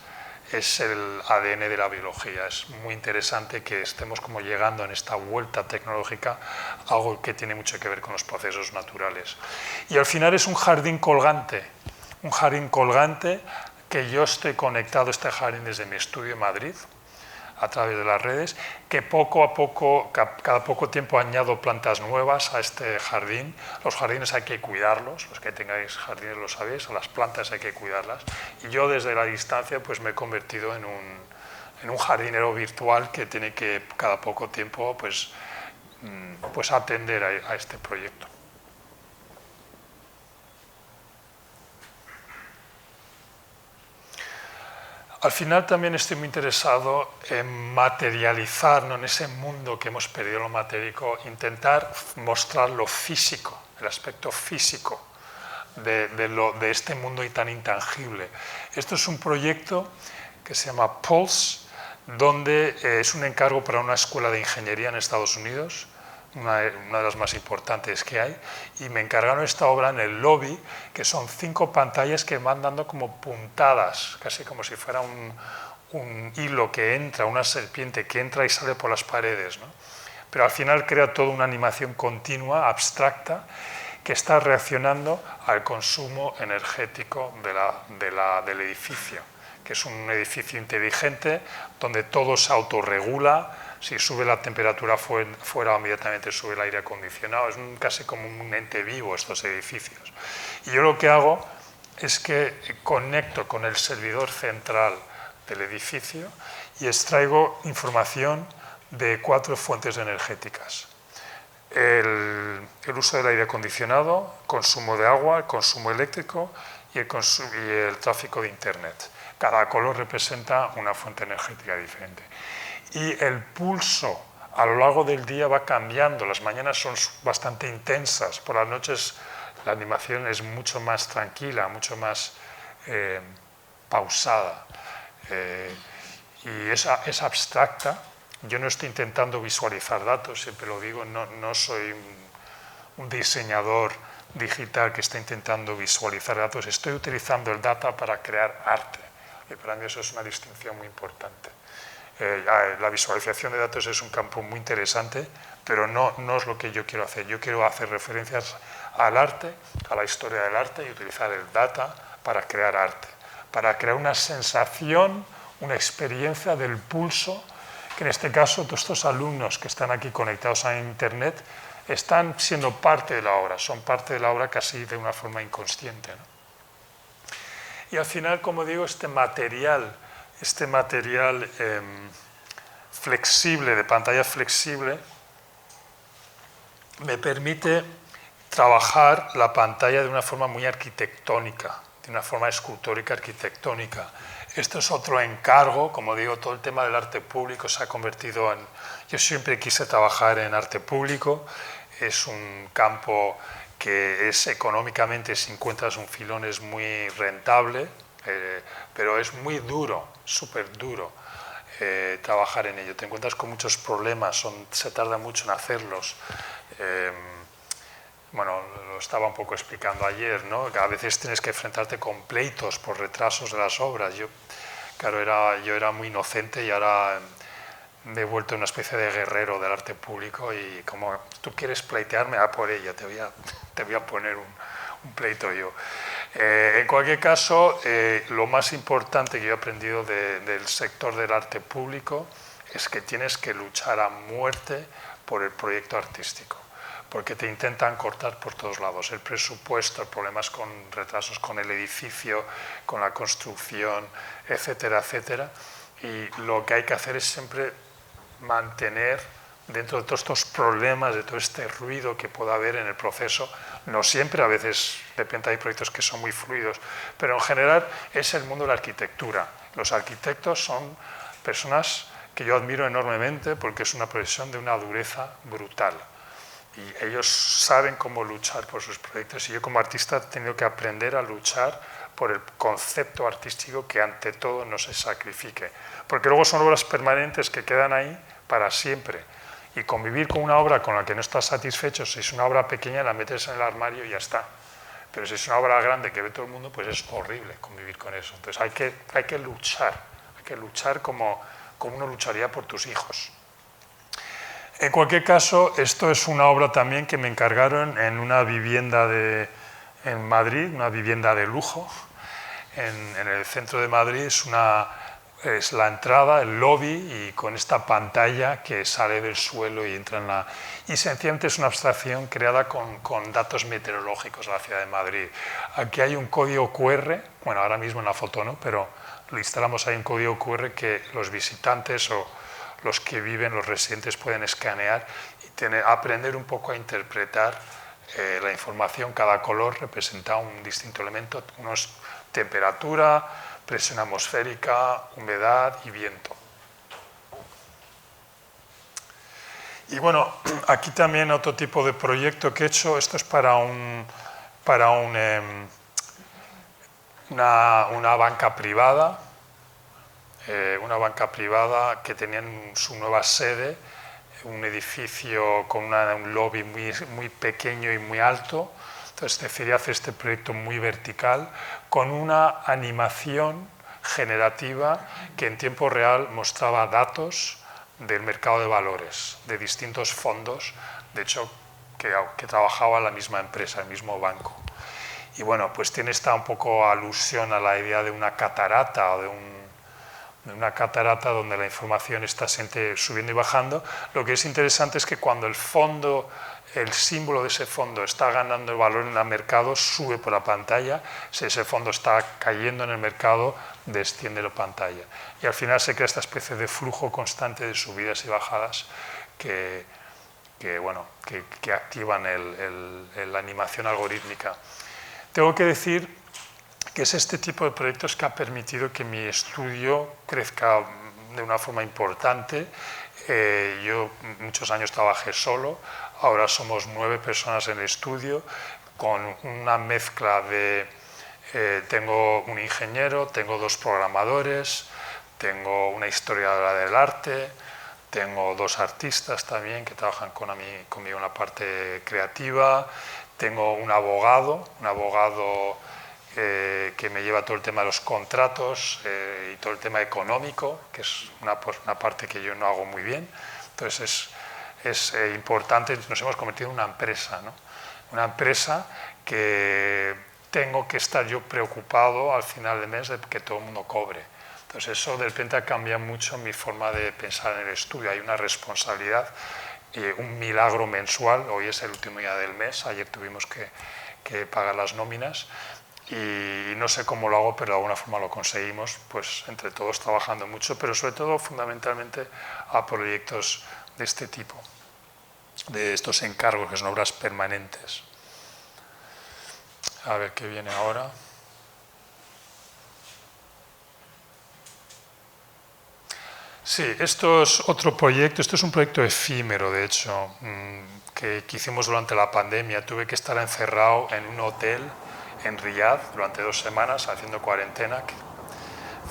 el ADN de la biología. Es muy interesante que estemos como llegando en esta vuelta tecnológica a algo que tiene mucho que ver con los procesos naturales. Y al final es un jardín colgante que yo estoy conectado a este jardín desde mi estudio en Madrid, a través de las redes, que poco a poco, cada poco tiempo añado plantas nuevas a este jardín. Los jardines hay que cuidarlos, los que tengáis jardines lo sabéis, a las plantas hay que cuidarlas. Y yo desde la distancia pues me he convertido en un jardinero virtual que tiene que cada poco tiempo pues atender a este proyecto. Al final también estoy muy interesado en materializar, ¿no?, en ese mundo que hemos perdido lo matérico, intentar mostrar lo físico, el aspecto físico de este mundo tan intangible. Esto es un proyecto que se llama Pulse, donde es un encargo para una escuela de ingeniería en Estados Unidos, una de las más importantes que hay, y me encargaron esta obra en el lobby, que son 5 pantallas que van dando como puntadas, casi como si fuera un hilo que entra, una serpiente que entra y sale por las paredes, ¿no? Pero al final crea toda una animación continua, abstracta, que está reaccionando al consumo energético del edificio, que es un edificio inteligente donde todo se autorregula. Si sube la temperatura fuera, inmediatamente sube el aire acondicionado. Es casi como un ente vivo estos edificios. Y yo lo que hago es que conecto con el servidor central del edificio y extraigo información de 4 fuentes energéticas. El uso del aire acondicionado, consumo de agua, el consumo eléctrico y el tráfico de Internet. Cada color representa una fuente energética diferente. Y el pulso a lo largo del día va cambiando. Las mañanas son bastante intensas, por las noches la animación es mucho más tranquila, mucho más pausada. Y es abstracta. Yo no estoy intentando visualizar datos, siempre lo digo, no soy un diseñador digital que está intentando visualizar datos, estoy utilizando el data para crear arte. Y para mí eso es una distinción muy importante. La visualización de datos es un campo muy interesante, pero no es lo que yo quiero hacer. Yo quiero hacer referencias al arte, a la historia del arte y utilizar el data para crear arte, para crear una sensación, una experiencia del pulso, que en este caso todos estos alumnos que están aquí conectados a Internet están siendo parte de la obra, son parte de la obra casi de una forma inconsciente, ¿no? Y al final, como digo, este material flexible, de pantalla flexible, me permite trabajar la pantalla de una forma muy arquitectónica, de una forma escultórica arquitectónica. Esto es otro encargo, como digo, todo el tema del arte público se ha convertido en... Yo siempre quise trabajar en arte público, es un campo que es económicamente, si encuentras un filón, es muy rentable, pero es muy duro, súper duro trabajar en ello. Te encuentras con muchos problemas, se tarda mucho en hacerlos. Bueno, lo estaba un poco explicando ayer, ¿no? Que a veces tienes que enfrentarte con pleitos por retrasos de las obras. Yo era muy inocente y ahora me he vuelto una especie de guerrero del arte público y como tú quieres pleitearme, por ello, te voy a poner un pleito yo. En cualquier caso, lo más importante que yo he aprendido del sector del arte público es que tienes que luchar a muerte por el proyecto artístico, porque te intentan cortar por todos lados. El presupuesto, problemas con retrasos con el edificio, con la construcción, etcétera, etcétera. Y lo que hay que hacer es siempre mantener, dentro de todos estos problemas, de todo este ruido que pueda haber en el proceso, no siempre, a veces de repente hay proyectos que son muy fluidos, pero en general es el mundo de la arquitectura. Los arquitectos son personas que yo admiro enormemente porque es una profesión de una dureza brutal. Y ellos saben cómo luchar por sus proyectos y yo como artista he tenido que aprender a luchar por el concepto artístico que ante todo no se sacrifique, porque luego son obras permanentes que quedan ahí para siempre y convivir con una obra con la que no estás satisfecho, si es una obra pequeña la metes en el armario y ya está, pero si es una obra grande que ve todo el mundo, pues es horrible convivir con eso. Entonces hay que luchar como uno lucharía por tus hijos. En cualquier caso, esto es una obra también que me encargaron en una vivienda en Madrid, una vivienda de lujo, en el centro de Madrid. Es la entrada, el lobby, y con esta pantalla que sale del suelo y entra en la... Y sencillamente es una abstracción creada con datos meteorológicos de la ciudad de Madrid. Aquí hay un código QR, bueno, ahora mismo en la foto no, pero lo instalamos ahí, un código QR que los visitantes o los que viven, los residentes, pueden escanear y aprender un poco a interpretar la información. Cada color representa un distinto elemento, unos temperatura, presión atmosférica, humedad y viento. Y bueno, aquí también otro tipo de proyecto que he hecho, esto es para una banca privada, que tenía en su nueva sede un edificio con un lobby muy pequeño y muy alto. Entonces decidí hacer este proyecto muy vertical con una animación generativa que en tiempo real mostraba datos del mercado de valores, de distintos fondos, de hecho que trabajaba la misma empresa, el mismo banco. Y bueno, pues tiene esta un poco alusión a la idea de una catarata o de una catarata donde la información está siempre subiendo y bajando. Lo que es interesante es que cuando el símbolo de ese fondo está ganando el valor en el mercado, sube por la pantalla. Si ese fondo está cayendo en el mercado, desciende la pantalla. Y al final se crea esta especie de flujo constante de subidas y bajadas que activan la animación algorítmica. Tengo que decir que es este tipo de proyectos que ha permitido que mi estudio crezca de una forma importante. Yo muchos años trabajé solo, ahora somos 9 personas en el estudio, con una mezcla de... tengo un ingeniero, tengo 2 programadores, tengo una historiadora del arte, tengo 2 artistas también que trabajan conmigo en la parte creativa, tengo un abogado que me lleva todo el tema de los contratos y todo el tema económico, que es una parte que yo no hago muy bien. Entonces es importante, nos hemos convertido en una empresa, ¿no? Una empresa que tengo que estar yo preocupado al final del mes de que todo el mundo cobre. Entonces eso de repente ha cambiado mucho mi forma de pensar en el estudio. Hay una responsabilidad, un milagro mensual. Hoy es el último día del mes, ayer tuvimos que pagar las nóminas. Y no sé cómo lo hago, pero de alguna forma lo conseguimos, pues entre todos trabajando mucho, pero sobre todo fundamentalmente a proyectos de este tipo, de estos encargos que son obras permanentes. A ver qué viene ahora. Sí, esto es otro proyecto, esto es un proyecto efímero, de hecho, que hicimos durante la pandemia. Tuve que estar encerrado en un hotel en Riyadh durante 2 semanas haciendo cuarentena, que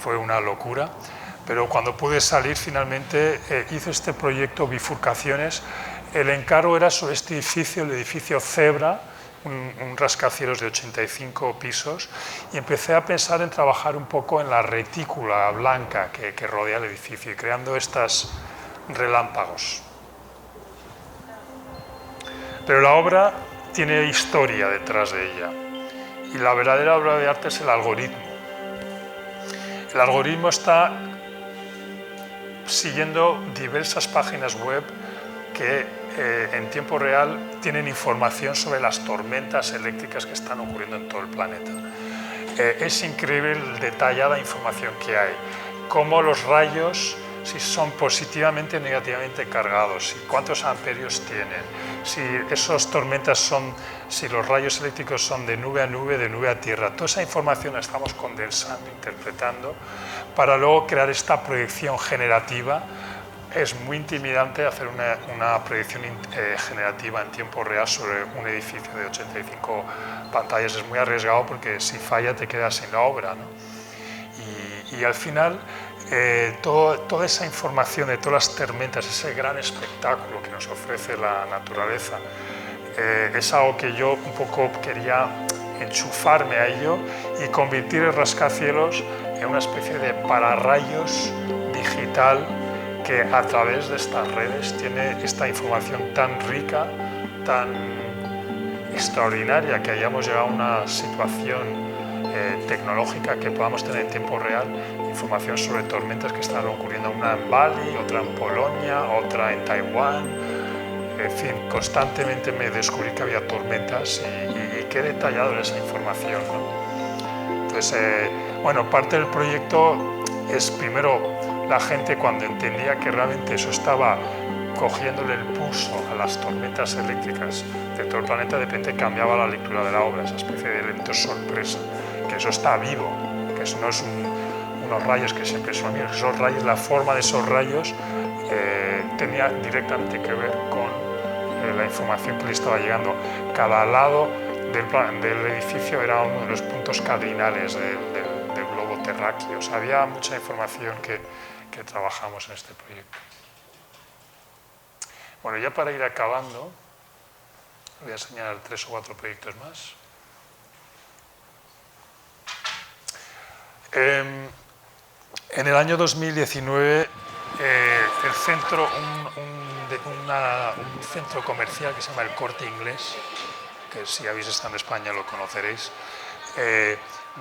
fue una locura. Pero cuando pude salir finalmente hice este proyecto Bifurcaciones. El encargo era sobre este edificio, el edificio Zebra, un rascacielos de 85 pisos, y empecé a pensar en trabajar un poco en la retícula blanca que rodea el edificio y creando estos relámpagos. Pero la obra tiene historia detrás de ella, y la verdadera obra de arte es el algoritmo. El algoritmo está siguiendo diversas páginas web que en tiempo real tienen información sobre las tormentas eléctricas que están ocurriendo en todo el planeta. Es increíble la detallada información que hay, cómo los rayos, si son positivamente o negativamente cargados, cuántos amperios tienen, si esas tormentas son, si los rayos eléctricos son de nube a nube, de nube a tierra. Toda esa información la estamos condensando, interpretando, para luego crear esta proyección generativa. Es muy intimidante hacer una proyección generativa en tiempo real sobre un edificio de 85 pantallas. Es muy arriesgado porque si falla te quedas sin la obra, ¿no? Y al final toda esa información de todas las tormentas, ese gran espectáculo que nos ofrece la naturaleza, es algo que yo un poco quería enchufarme a ello y convertir el rascacielos en una especie de pararrayos digital que a través de estas redes tiene esta información tan rica, tan extraordinaria, que hayamos llegado a una situación tecnológica que podamos tener en tiempo real información sobre tormentas que están ocurriendo, una en Bali, otra en Polonia, otra en Taiwán. En fin, constantemente me descubrí que había tormentas y qué detallado era esa información, ¿no? Entonces, bueno, parte del proyecto es primero la gente, cuando entendía que realmente eso estaba cogiéndole el pulso a las tormentas eléctricas de todo el planeta, de repente cambiaba la lectura de la obra, esa especie de elemento sorpresa, que eso está vivo, que eso no es unos rayos que siempre son amigos, esos rayos, la forma de esos rayos tenía directamente que ver con la información que le estaba llegando. Cada lado del edificio era uno de los puntos cardinales del globo terráqueo. O sea, había mucha información que trabajamos en este proyecto. Bueno, ya para ir acabando, voy a señalar 3 o 4 proyectos más. En el año 2019, el centro, un centro comercial que se llama El Corte Inglés, que si habéis estado en España lo conoceréis,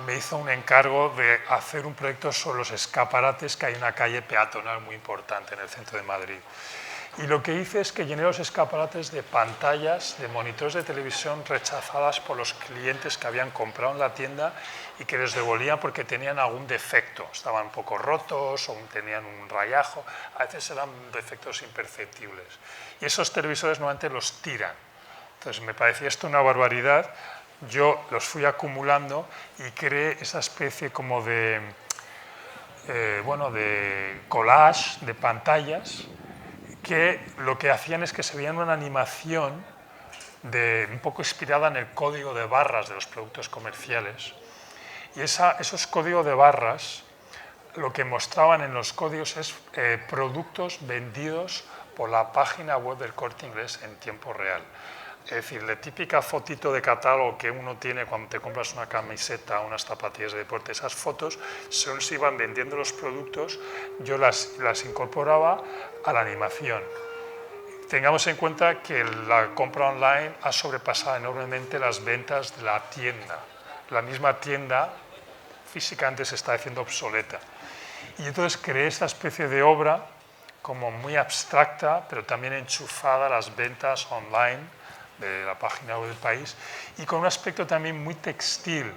me hizo un encargo de hacer un proyecto sobre los escaparates, que hay una calle peatonal muy importante en el centro de Madrid. Y lo que hice es que llené los escaparates de pantallas, de monitores de televisión rechazadas por los clientes que habían comprado en la tienda y que les devolvían porque tenían algún defecto, estaban un poco rotos o tenían un rayajo, a veces eran defectos imperceptibles. Y esos televisores normalmente los tiran. Entonces me parecía esto una barbaridad. Yo los fui acumulando y creé esa especie como de collage de pantallas que lo que hacían es que se veían una animación un poco inspirada en el código de barras de los productos comerciales. Y esos códigos de barras, lo que mostraban en los códigos es productos vendidos por la página web del Corte Inglés en tiempo real. Es decir, la típica fotito de catálogo que uno tiene cuando te compras una camiseta o unas zapatillas de deporte, esas fotos se iban vendiendo los productos, yo las incorporaba a la animación. Tengamos en cuenta que la compra online ha sobrepasado enormemente las ventas de la tienda. La misma tienda físicamente se está haciendo obsoleta. Y entonces creé esta especie de obra como muy abstracta, pero también enchufada a las ventas online de la página web del país, y con un aspecto también muy textil.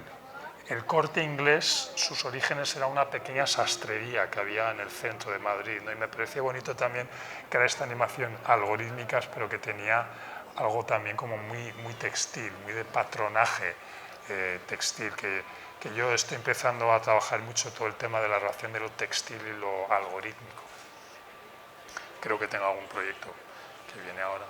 El Corte Inglés, sus orígenes era una pequeña sastrería que había en el centro de Madrid, ¿no? Y me parecía bonito también crear esta animación algorítmicas, pero que tenía algo también como muy textil, muy de patronaje textil, que yo estoy empezando a trabajar mucho todo el tema de la relación de lo textil y lo algorítmico. creo que tengo algún proyecto que viene ahora.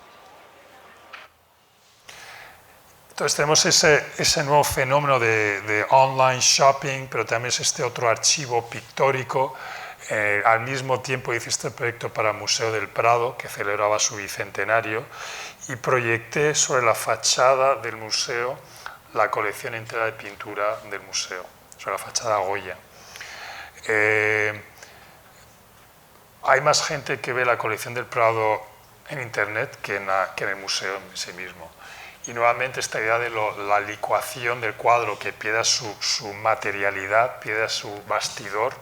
Entonces tenemos ese nuevo fenómeno de online shopping, pero también es este otro archivo pictórico. Al mismo tiempo hice este proyecto para el Museo del Prado, que celebraba su bicentenario, y proyecté sobre la fachada del museo la colección entera de pintura del museo, sobre la fachada Goya. Hay más gente que ve la colección del Prado en Internet que en el museo en sí mismo. Y nuevamente esta idea de la licuación del cuadro, que pierde su materialidad, pierde su bastidor,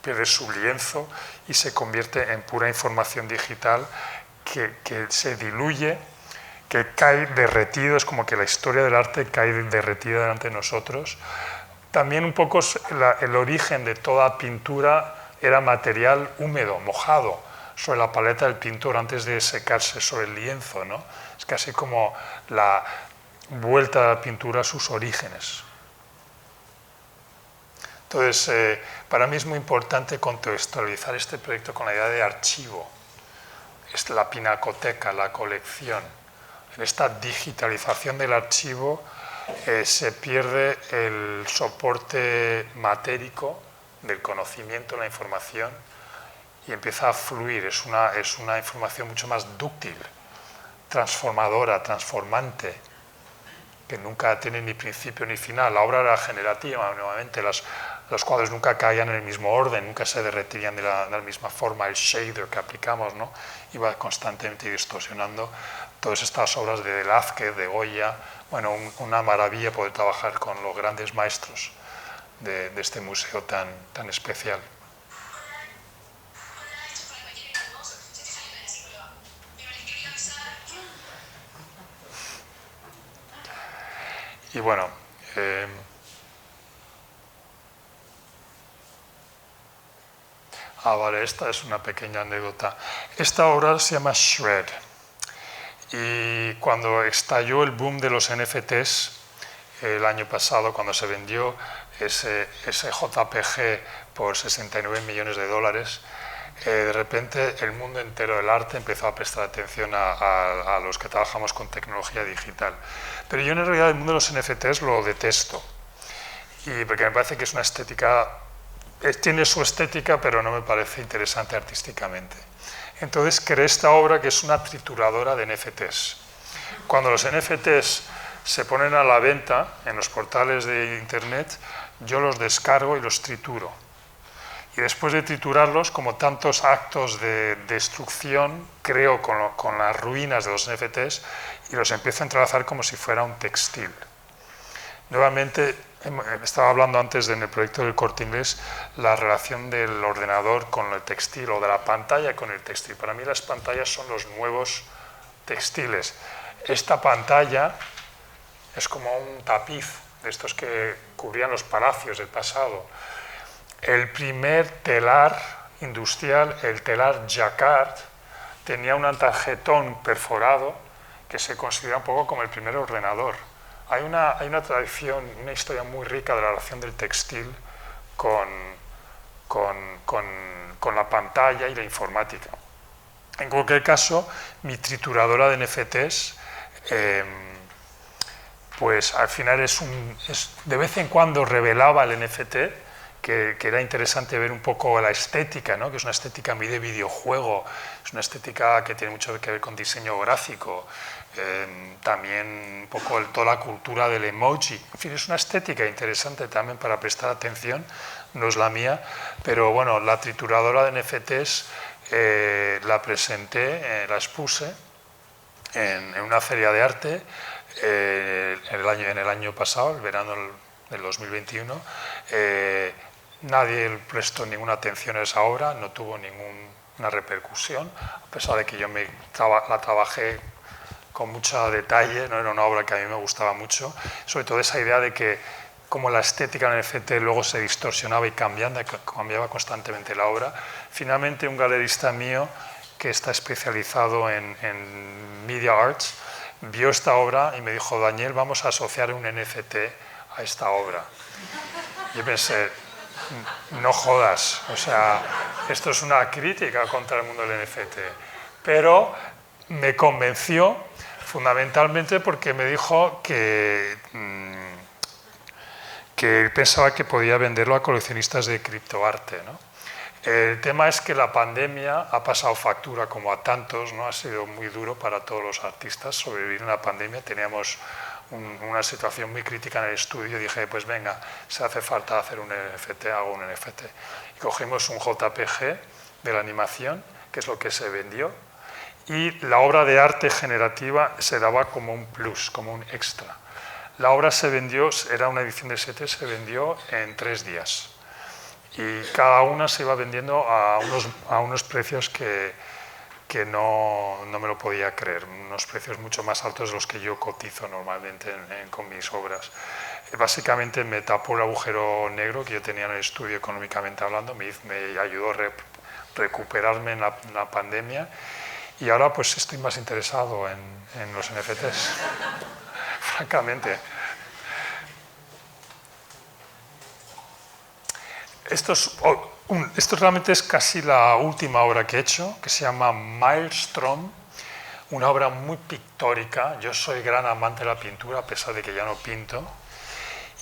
pierde su lienzo y se convierte en pura información digital que se diluye, que cae derretido, es como que la historia del arte cae derretida delante de nosotros. También un poco el origen de toda pintura era material húmedo, mojado, sobre la paleta del pintor antes de secarse sobre el lienzo, ¿no? Es casi como la vuelta de la pintura a sus orígenes. Entonces, para mí es muy importante contextualizar este proyecto con la idea de archivo. Es la pinacoteca, la colección. En esta digitalización del archivo se pierde el soporte matérico del conocimiento, la información, y empieza a fluir. Es una información mucho más dúctil, transformadora, transformante, que nunca tiene ni principio ni final. La obra era generativa, nuevamente, los cuadros nunca caían en el mismo orden, nunca se derretirían de la misma forma. El shader que aplicamos, ¿no?, iba constantemente distorsionando todas estas obras de Velázquez, de Goya. Bueno, una maravilla poder trabajar con los grandes maestros de este museo tan especial. Y bueno, vale, esta es una pequeña anécdota. Esta obra se llama Shred, y cuando estalló el boom de los NFTs el año pasado, cuando se vendió ese JPG por 69 millones de dólares, de repente el mundo entero del arte empezó a prestar atención a los que trabajamos con tecnología digital. Pero yo en realidad el mundo de los NFTs lo detesto, porque me parece que es una estética, tiene su estética, pero no me parece interesante artísticamente. Entonces creé esta obra que es una trituradora de NFTs. Cuando los NFTs se ponen a la venta en los portales de Internet, yo los descargo y los trituro. Y después de triturarlos, como tantos actos de destrucción, creo con las ruinas de los NFTs y los empiezo a entrelazar como si fuera un textil. Nuevamente, estaba hablando antes en el proyecto del Corte Inglés, la relación del ordenador con el textil o de la pantalla con el textil. Para mí las pantallas son los nuevos textiles. Esta pantalla es como un tapiz de estos que cubrían los palacios del pasado. El primer telar industrial, el telar jacquard, tenía un tarjetón perforado que se considera un poco como el primer ordenador. Hay una tradición, una historia muy rica de la relación del textil con la pantalla y la informática. En cualquier caso, mi trituradora de NFTs, pues al final de vez en cuando revelaba el NFT, que era interesante ver un poco la estética, ¿no?, que es una estética muy de videojuego, es una estética que tiene mucho que ver con diseño gráfico, también un poco toda la cultura del emoji. En fin, es una estética interesante también para prestar atención, no es la mía, pero bueno, la trituradora de NFTs la presenté, la expuse en una feria de arte en el año pasado, el verano del 2021. Nadie prestó ninguna atención a esa obra, no tuvo ninguna repercusión, a pesar de que yo la trabajé con mucho detalle, ¿no? Era una obra que a mí me gustaba mucho, sobre todo esa idea de que como la estética en el NFT luego se distorsionaba y cambiaba constantemente la obra. Finalmente un galerista mío que está especializado en media arts vio esta obra y me dijo: Daniel, vamos a asociar un NFT a esta obra. Yo pensé, no jodas, o sea, esto es una crítica contra el mundo del NFT. pero me convenció fundamentalmente porque me dijo que él pensaba que podía venderlo a coleccionistas de criptoarte, ¿no? El tema es que la pandemia ha pasado factura como a tantos, ¿no? Ha sido muy duro para todos los artistas sobrevivir en la pandemia. Teníamos una situación muy crítica en el estudio y dije, pues venga, si hace falta hacer un NFT, hago un NFT. Y cogimos un JPG de la animación, que es lo que se vendió, y la obra de arte generativa se daba como un plus, como un extra. La obra se vendió, era una edición de 7, se vendió en 3 días. Y cada una se iba vendiendo a unos precios que no me lo podía creer, unos precios mucho más altos de los que yo cotizo normalmente con mis obras. Básicamente me tapó el agujero negro que yo tenía en el estudio económicamente hablando, me ayudó a recuperarme en la pandemia y ahora pues estoy más interesado en los NFTs, francamente. Esto realmente es casi la última obra que he hecho, que se llama Maelstrom, una obra muy pictórica. Yo soy gran amante de la pintura, a pesar de que ya no pinto.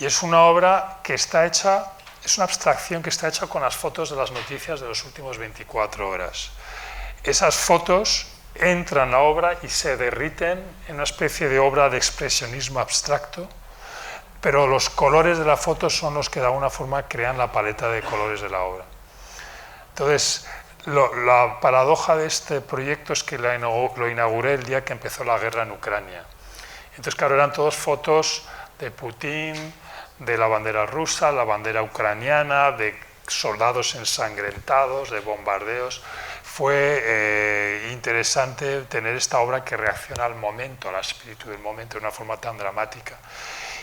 Y es una obra que está hecha, es una abstracción que está hecha con las fotos de las noticias de las últimas 24 horas. Esas fotos entran en la obra y se derriten en una especie de obra de expresionismo abstracto, pero los colores de la foto son los que de alguna forma crean la paleta de colores de la obra. Entonces, la paradoja de este proyecto es que lo inauguré el día que empezó la guerra en Ucrania. Entonces, claro, eran todas fotos de Putin, de la bandera rusa, la bandera ucraniana, de soldados ensangrentados, de bombardeos. Fue interesante tener esta obra que reacciona al momento, al espíritu del momento, de una forma tan dramática.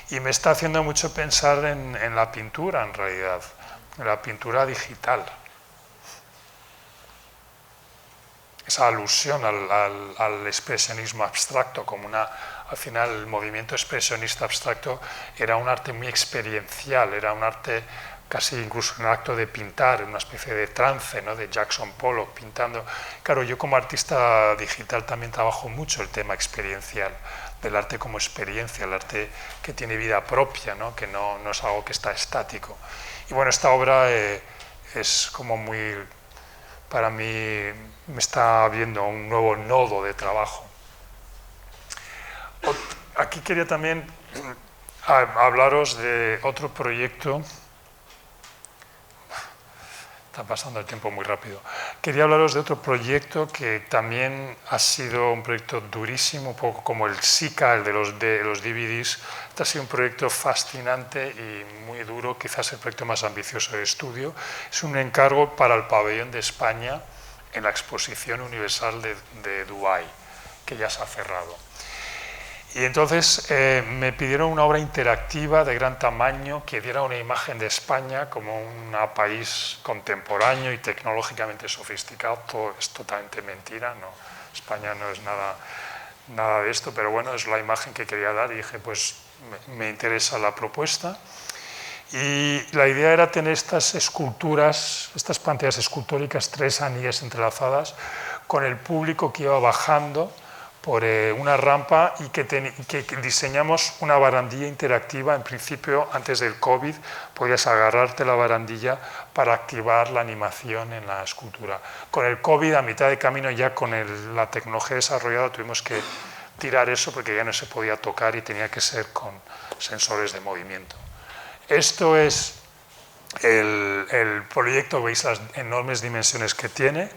Y me está haciendo mucho pensar en la pintura, en realidad, en la pintura digital. Esa alusión al expresionismo abstracto, como al final el movimiento expresionista abstracto era un arte muy experiencial, era un arte casi incluso un acto de pintar, una especie de trance, ¿no? De Jackson Pollock pintando. Claro, yo como artista digital también trabajo mucho el tema experiencial, del arte como experiencia, el arte que tiene vida propia, ¿no? Que no es algo que está estático. Y bueno, esta obra es como muy, para mí, me está abriendo un nuevo nodo de trabajo. Aquí quería también hablaros de otro proyecto. Está pasando el tiempo muy rápido. Quería hablaros de otro proyecto que también ha sido un proyecto durísimo, un poco como el SICA, el de los DVDs. Este ha sido un proyecto fascinante y muy duro, quizás el proyecto más ambicioso de estudio. Es un encargo para el pabellón de España en la Exposición Universal de Dubái, que ya se ha cerrado. Y entonces me pidieron una obra interactiva de gran tamaño que diera una imagen de España como un país contemporáneo y tecnológicamente sofisticado. Todo es totalmente mentira, no, España no es nada de esto, pero bueno, es la imagen que quería dar y dije, pues me interesa la propuesta. Y la idea era tener estas esculturas, estas pantallas escultóricas, 3 anillas entrelazadas, con el público que iba bajando por una rampa y que diseñamos una barandilla interactiva. En principio, antes del COVID, podías agarrarte la barandilla para activar la animación en la escultura. Con el COVID, a mitad de camino, ya con la tecnología desarrollada, tuvimos que tirar eso porque ya no se podía tocar y tenía que ser con sensores de movimiento. Esto es el proyecto, veis las enormes dimensiones que tiene.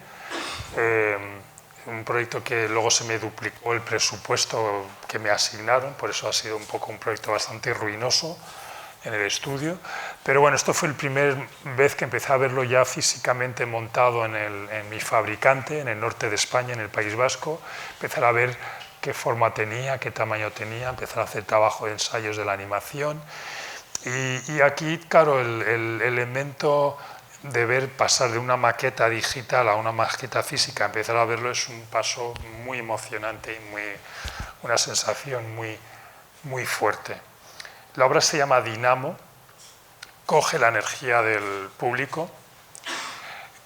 Un proyecto que luego se me duplicó el presupuesto que me asignaron, por eso ha sido un poco un proyecto bastante ruinoso en el estudio. Pero bueno, esto fue la primera vez que empecé a verlo ya físicamente montado en mi fabricante, en el norte de España, en el País Vasco. Empezar a ver qué forma tenía, qué tamaño tenía, empezar a hacer trabajo de ensayos de la animación. Y aquí, claro, el elemento de ver pasar de una maqueta digital a una maqueta física, empezar a verlo es un paso muy emocionante y una sensación muy fuerte. La obra se llama Dinamo, coge la energía del público.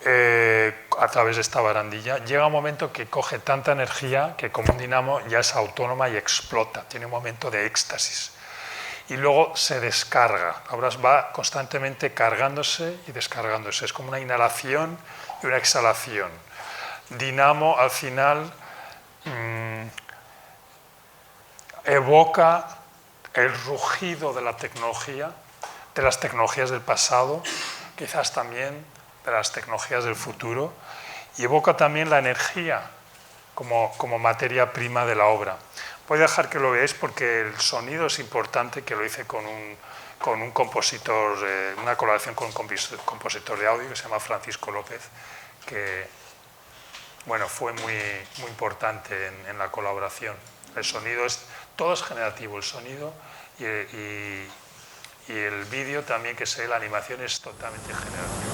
a través de esta barandilla. Llega un momento que coge tanta energía que como un dinamo ya es autónoma y explota, tiene un momento de éxtasis. Y luego se descarga, ahora va constantemente cargándose y descargándose, es como una inhalación y una exhalación. Dinamo al final evoca el rugido de la tecnología, de las tecnologías del pasado, quizás también de las tecnologías del futuro, y evoca también la energía como materia prima de la obra. Voy a dejar que lo veáis porque el sonido es importante, que lo hice con un compositor, una colaboración con un compositor de audio que se llama Francisco López, que bueno, fue muy importante en la colaboración. El sonido todo es generativo, el sonido y el vídeo también, que sé, la animación es totalmente generativa.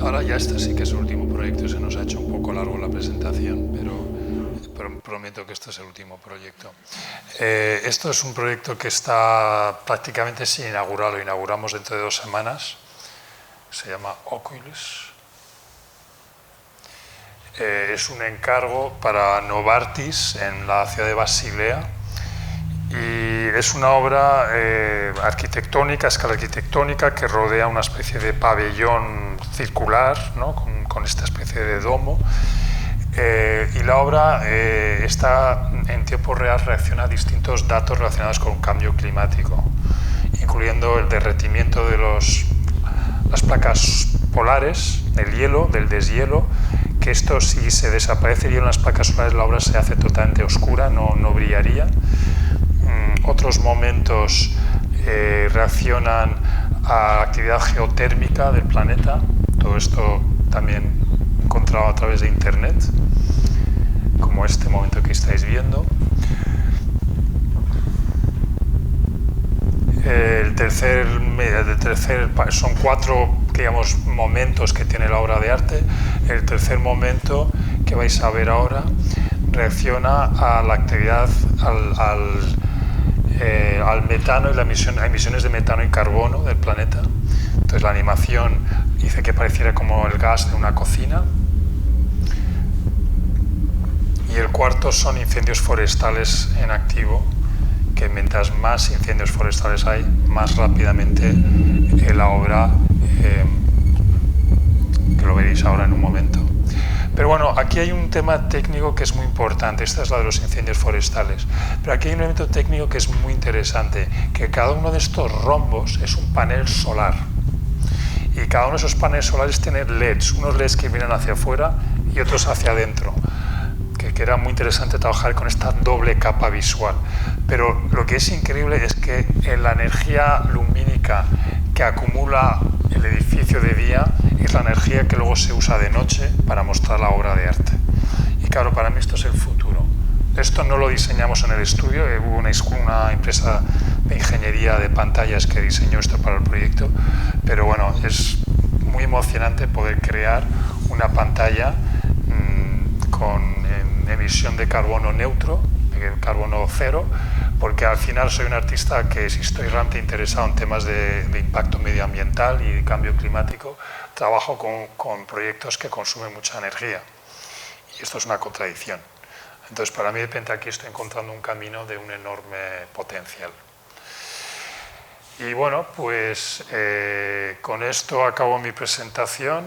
Ahora ya este sí que es el último proyecto, se nos ha hecho un poco largo la presentación, pero prometo que este es el último proyecto. Esto es un proyecto que está prácticamente sin inaugurar, lo inauguramos dentro de 2 semanas, se llama Oculus. Es un encargo para Novartis en la ciudad de Basilea y es una obra arquitectónica, a escala arquitectónica, que rodea una especie de pabellón circular, ¿no? con esta especie de domo, y la obra está en tiempo real, reacciona a distintos datos relacionados con cambio climático, incluyendo el derretimiento de las placas polares, del hielo, del deshielo, que esto, si se desaparece el hielo en las placas solares, la obra se hace totalmente oscura, no brillaría. Otros momentos reaccionan a la actividad geotérmica del planeta. Todo esto también encontrado a través de internet, como este momento que estáis viendo. Son 4, digamos, momentos que tiene la obra de arte. El tercer momento que vais a ver ahora reacciona a la actividad, al metano y a emisiones de metano y carbono del planeta. Entonces la animación hice que pareciera como el gas de una cocina. Y el cuarto son incendios forestales en activo, que mientras más incendios forestales hay, más rápidamente la obra, que lo veréis ahora en un momento. Pero bueno, aquí hay un tema técnico que es muy importante, esta es la de los incendios forestales, pero aquí hay un elemento técnico que es muy interesante, que cada uno de estos rombos es un panel solar, y cada uno de esos paneles solares tiene LEDs, unos LEDs que vienen hacia afuera y otros hacia adentro, que era muy interesante trabajar con esta doble capa visual. Pero lo que es increíble es que la energía lumínica que acumula el edificio de día es la energía que luego se usa de noche para mostrar la obra de arte. Y claro, para mí esto es el futuro. Esto no lo diseñamos en el estudio, hubo una empresa de ingeniería de pantallas que diseñó esto para el proyecto, pero bueno, es muy emocionante poder crear una pantalla con emisión de carbono neutro, de carbono cero, porque al final soy un artista que, si estoy realmente interesado en temas de impacto medioambiental y de cambio climático, trabajo con proyectos que consumen mucha energía. Y esto es una contradicción. Entonces, para mí, de repente, aquí estoy encontrando un camino de un enorme potencial. Y bueno, pues con esto acabo mi presentación.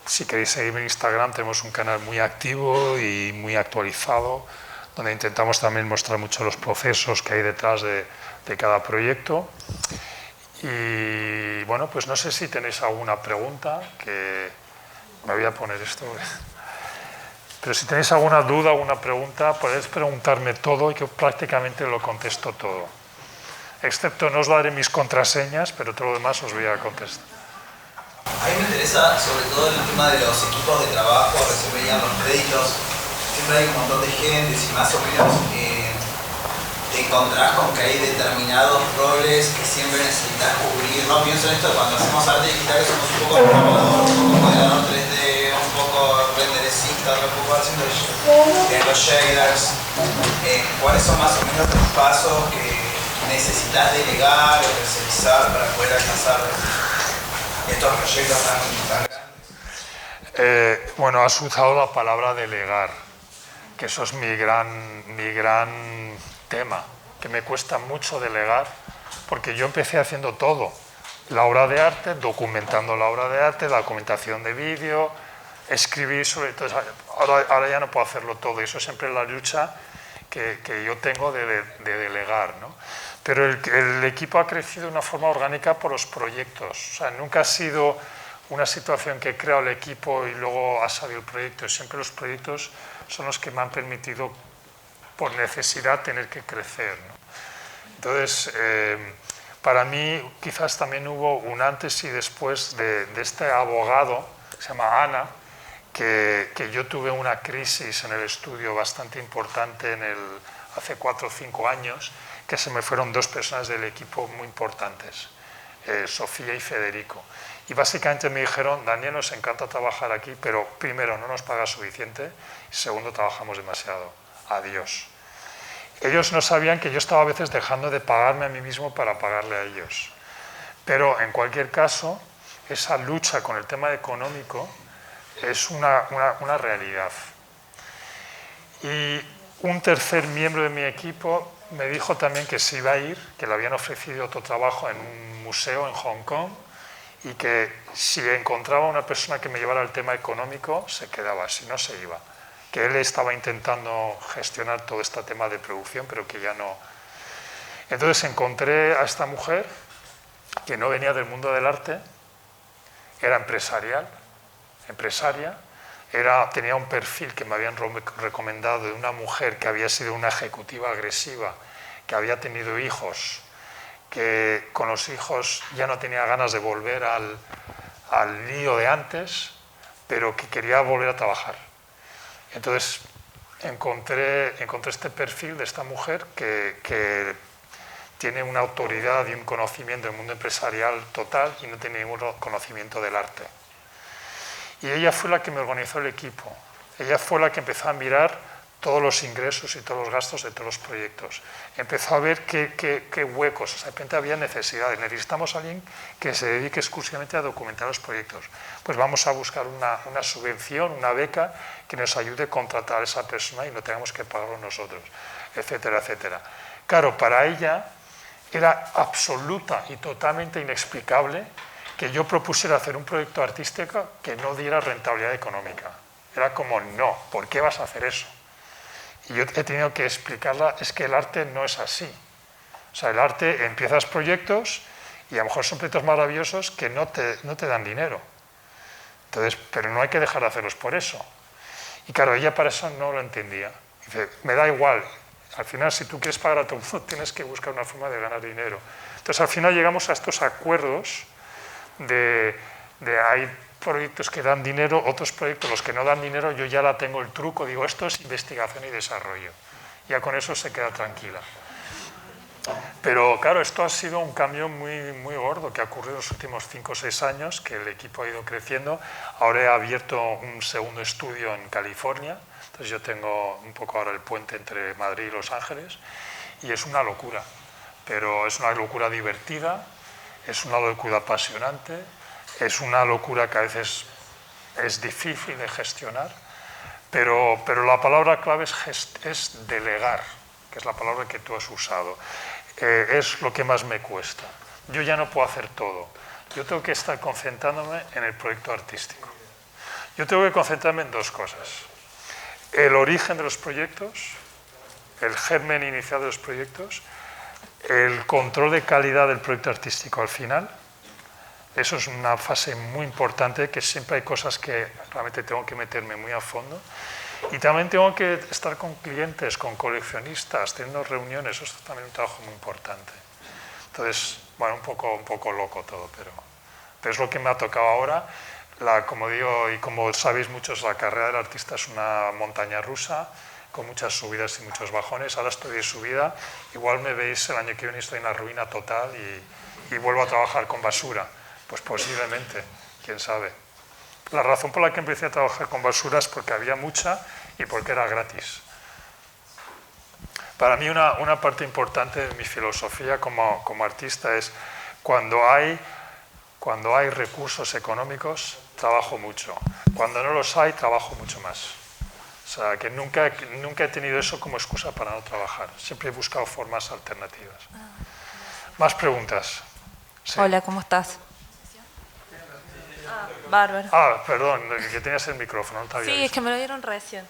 Si queréis seguirme en Instagram, tenemos un canal muy activo y muy actualizado, donde intentamos también mostrar mucho los procesos que hay detrás de cada proyecto. Y bueno, pues no sé si tenéis alguna pregunta, que me voy a poner esto. Pero si tenéis alguna duda, alguna pregunta, podéis preguntarme todo y que prácticamente lo contesto todo. Excepto no os daré mis contraseñas, pero todo lo demás os voy a contestar. A mí me interesa sobre todo el tema de los equipos de trabajo, recién venían los créditos, siempre hay un montón de gente, y más o menos te encontrás con que hay determinados roles que siempre necesitas cubrir, ¿no? Pienso en esto, cuando hacemos arte digital somos un poco programador, un poco modelador 3D, un poco renderecista, un poco haciendo los shaders. ¿Cuáles son más o menos los pasos que necesitas delegar o especializar para poder alcanzar estos proyectos tan grandes? Bueno, has usado la palabra delegar, que eso es mi gran tema, que me cuesta mucho delegar, porque yo empecé haciendo todo, la obra de arte, documentando la obra de arte, la documentación de vídeo, escribir sobre todo. Ahora ya no puedo hacerlo todo, y eso siempre es la lucha que yo tengo de delegar, ¿no? Pero el equipo ha crecido de una forma orgánica por los proyectos. O sea, nunca ha sido una situación que he creado el equipo y luego ha salido el proyecto. Siempre los proyectos son los que me han permitido, por necesidad, tener que crecer, ¿no? Entonces, para mí quizás también hubo un antes y después de este abogado, que se llama Ana, que yo tuve una crisis en el estudio bastante importante hace 4 o 5 años, que se me fueron 2 personas del equipo muy importantes, Sofía y Federico. Y básicamente me dijeron: Daniel, nos encanta trabajar aquí, pero primero, no nos pagas suficiente, y segundo, trabajamos demasiado. Adiós. Ellos no sabían que yo estaba a veces dejando de pagarme a mí mismo para pagarle a ellos. Pero en cualquier caso, esa lucha con el tema económico es una realidad. Y un tercer miembro de mi equipo me dijo también que se iba a ir, que le habían ofrecido otro trabajo en un museo en Hong Kong, y que si encontraba una persona que me llevara el tema económico, se quedaba, si no se iba. Que él estaba intentando gestionar todo este tema de producción, pero que ya no. Entonces encontré a esta mujer, que no venía del mundo del arte, era empresaria, tenía un perfil que me habían recomendado de una mujer que había sido una ejecutiva agresiva, que había tenido hijos, que con los hijos ya no tenía ganas de volver al lío de antes, pero que quería volver a trabajar. Entonces encontré este perfil de esta mujer que tiene una autoridad y un conocimiento del mundo empresarial total y no tiene ningún conocimiento del arte. Y ella fue la que me organizó el equipo. Ella fue la que empezó a mirar todos los ingresos y todos los gastos de todos los proyectos. Empezó a ver qué huecos, o sea, de repente había necesidades. Necesitamos a alguien que se dedique exclusivamente a documentar los proyectos. Pues vamos a buscar una subvención, una beca que nos ayude a contratar a esa persona y no tengamos que pagarlo nosotros, etcétera, etcétera. Claro, para ella era absoluta y totalmente inexplicable que yo propusiera hacer un proyecto artístico que no diera rentabilidad económica. Era como, no, ¿por qué vas a hacer eso? Y yo he tenido que explicarla, es que el arte no es así. O sea, el arte, empiezas proyectos y a lo mejor son proyectos maravillosos que no te dan dinero. Entonces, pero no hay que dejar de hacerlos por eso. Y claro, ella para eso no lo entendía. Dice, me da igual, al final si tú quieres pagar a todo el mundo tienes que buscar una forma de ganar dinero. Entonces al final llegamos a estos acuerdos de hay proyectos que dan dinero, otros proyectos, los que no dan dinero, yo ya la tengo el truco, digo, esto es investigación y desarrollo. Ya con eso se queda tranquila. Pero claro, esto ha sido un cambio muy gordo que ha ocurrido en los últimos 5 o 6 años, que el equipo ha ido creciendo. Ahora he abierto un segundo estudio en California, entonces yo tengo un poco ahora el puente entre Madrid y Los Ángeles, y es una locura, pero es una locura divertida, es una locura apasionante, es una locura que a veces es difícil de gestionar, pero la palabra clave es delegar, que es la palabra que tú has usado. Es lo que más me cuesta. Yo ya no puedo hacer todo. Yo tengo que estar concentrándome en el proyecto artístico. Yo tengo que concentrarme en 2 cosas. El origen de los proyectos, el germen inicial de los proyectos, el control de calidad del proyecto artístico al final. Eso es una fase muy importante, que siempre hay cosas que realmente tengo que meterme muy a fondo. Y también tengo que estar con clientes, con coleccionistas, teniendo reuniones, eso es también un trabajo muy importante. Entonces, bueno, un poco loco todo, pero es lo que me ha tocado ahora. Como digo, y como sabéis muchos, la carrera del artista es una montaña rusa, con muchas subidas y muchos bajones. Ahora estoy de subida, igual me veis el año que viene, estoy en la ruina total y vuelvo a trabajar con basura. Pues posiblemente, quién sabe. La razón por la que empecé a trabajar con basura es porque había mucha y porque era gratis. Para mí una parte importante de mi filosofía como artista es cuando hay recursos económicos, trabajo mucho. Cuando no los hay, trabajo mucho más. O sea, que nunca he tenido eso como excusa para no trabajar. Siempre he buscado formas alternativas. ¿Más preguntas? Sí. Hola, ¿cómo estás? Bárbaro. Perdón, que tenías el micrófono, no te había Sí, visto. es que me lo dieron recién.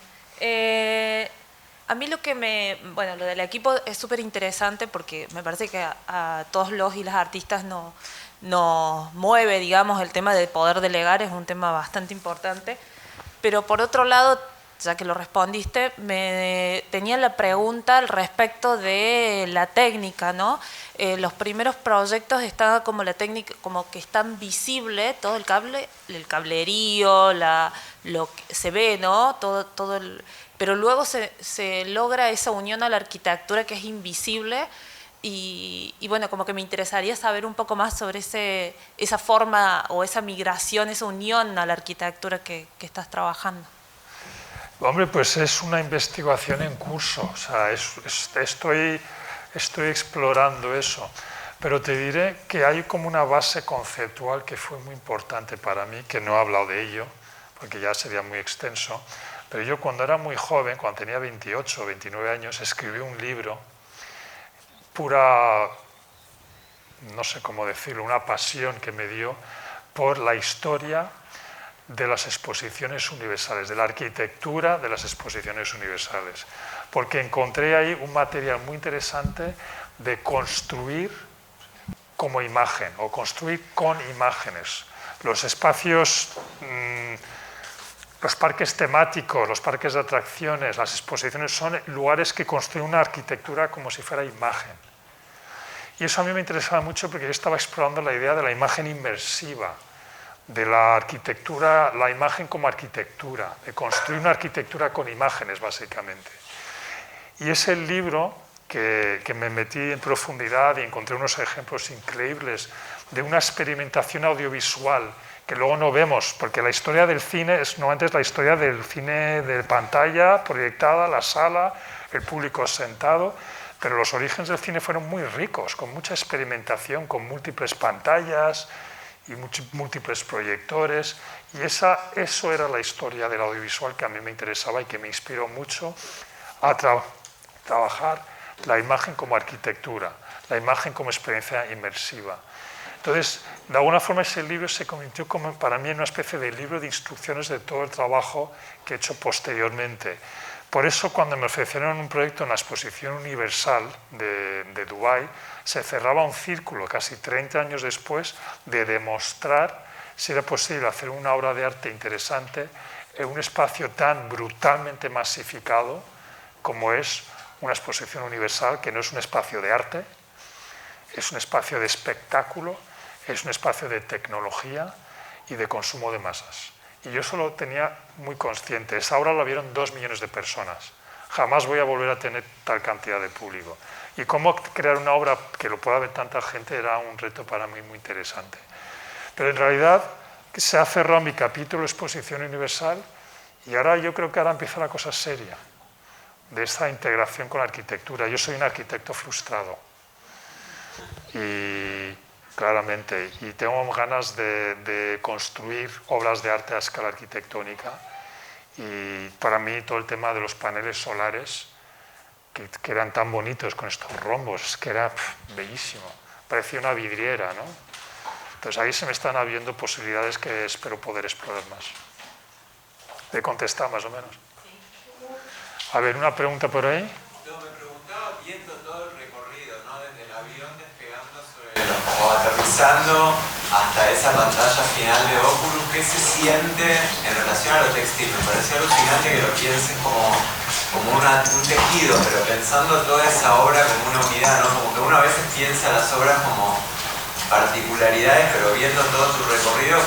A mí lo del equipo es súper interesante porque me parece que a todos los y las artistas nos mueve, digamos, el tema de poder delegar, es un tema bastante importante. Pero por otro lado, ya que lo respondiste, me tenía la pregunta al respecto de la técnica, ¿no? Los primeros proyectos estaba como la técnica, como que es tan visible todo el cablerío, lo que se ve, ¿no? Pero luego se logra esa unión a la arquitectura que es invisible y bueno, como que me interesaría saber un poco más sobre esa forma o esa migración, esa unión a la arquitectura que estás trabajando. Hombre, pues es una investigación en curso, o sea, estoy explorando eso, pero te diré que hay como una base conceptual que fue muy importante para mí, que no he hablado de ello, porque ya sería muy extenso, pero yo cuando era muy joven, cuando tenía 28 o 29 años, escribí un libro, pura, no sé cómo decirlo, una pasión que me dio por la historia de las exposiciones universales, de la arquitectura de las exposiciones universales, porque encontré ahí un material muy interesante de construir como imagen o construir con imágenes. Los espacios, los parques temáticos, los parques de atracciones, las exposiciones son lugares que construyen una arquitectura como si fuera imagen. Y eso a mí me interesaba mucho porque yo estaba explorando la idea de la imagen inmersiva, de la arquitectura, la imagen como arquitectura, de construir una arquitectura con imágenes, básicamente. Y es el libro que me metí en profundidad y encontré unos ejemplos increíbles de una experimentación audiovisual que luego no vemos, porque la historia del cine normalmente es la historia del cine de pantalla proyectada, la sala, el público sentado, pero los orígenes del cine fueron muy ricos, con mucha experimentación, con múltiples pantallas y múltiples proyectores, y eso era la historia del audiovisual que a mí me interesaba y que me inspiró mucho a trabajar la imagen como arquitectura, la imagen como experiencia inmersiva. Entonces, de alguna forma ese libro se convirtió para mí en una especie de libro de instrucciones de todo el trabajo que he hecho posteriormente. Por eso, cuando me ofrecieron un proyecto en la Exposición Universal de Dubái, se cerraba un círculo casi 30 años después de demostrar si era posible hacer una obra de arte interesante en un espacio tan brutalmente masificado como es una exposición universal, que no es un espacio de arte, es un espacio de espectáculo, es un espacio de tecnología y de consumo de masas. Y yo eso lo tenía muy consciente. Esa obra la vieron 2 millones de personas. Jamás voy a volver a tener tal cantidad de público. Y cómo crear una obra que lo pueda ver tanta gente era un reto para mí muy interesante. Pero en realidad se ha cerrado mi capítulo Exposición Universal y ahora yo creo que ahora empieza la cosa seria de esta integración con la arquitectura. Yo soy un arquitecto frustrado y claramente, y tengo ganas de construir obras de arte a escala arquitectónica, y para mí todo el tema de los paneles solares que eran tan bonitos con estos rombos, que era bellísimo, parecía una vidriera, ¿no? Entonces ahí se me están abriendo posibilidades que espero poder explorar más. ¿Te he contestado más o menos? A ver, una pregunta por ahí. No, me preguntaba, viendo todo el recorrido, ¿no? Desde el avión despegando o aterrizando hasta esa pantalla final de Oculus, ¿qué se siente en relación a lo textil? Me pareció alucinante que lo pienses como un tejido, pero pensando toda esa obra como una unidad, ¿no? Como que uno a veces piensa las obras como particularidades, pero viendo todo tu recorrido,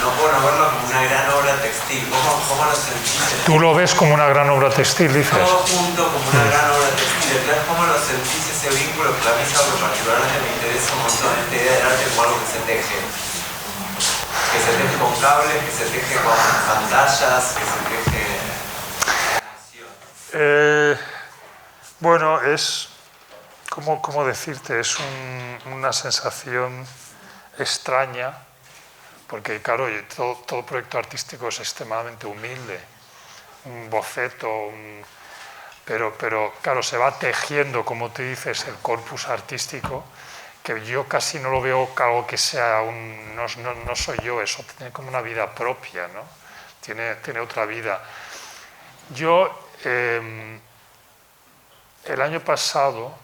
no puedo no verlo como una gran obra textil. ¿Cómo lo sentís? ¿Tú lo ves como una gran obra textil, dices? Todo junto como una gran obra textil. Entonces, ¿cómo lo sentís ese vínculo? Que a mí es algo que particularmente me interesa un montón, esta idea del arte como algo que se teje. Que se teje con cables, que se teje con pantallas, que se teje con acción. Bueno, es... ¿Cómo decirte? Es una sensación extraña, porque claro, todo proyecto artístico es extremadamente humilde, un boceto, pero claro, se va tejiendo, como tú dices, el corpus artístico, que yo casi no lo veo algo que sea no soy yo, eso tiene como una vida propia, ¿no? Tiene otra vida. Yo, el año pasado,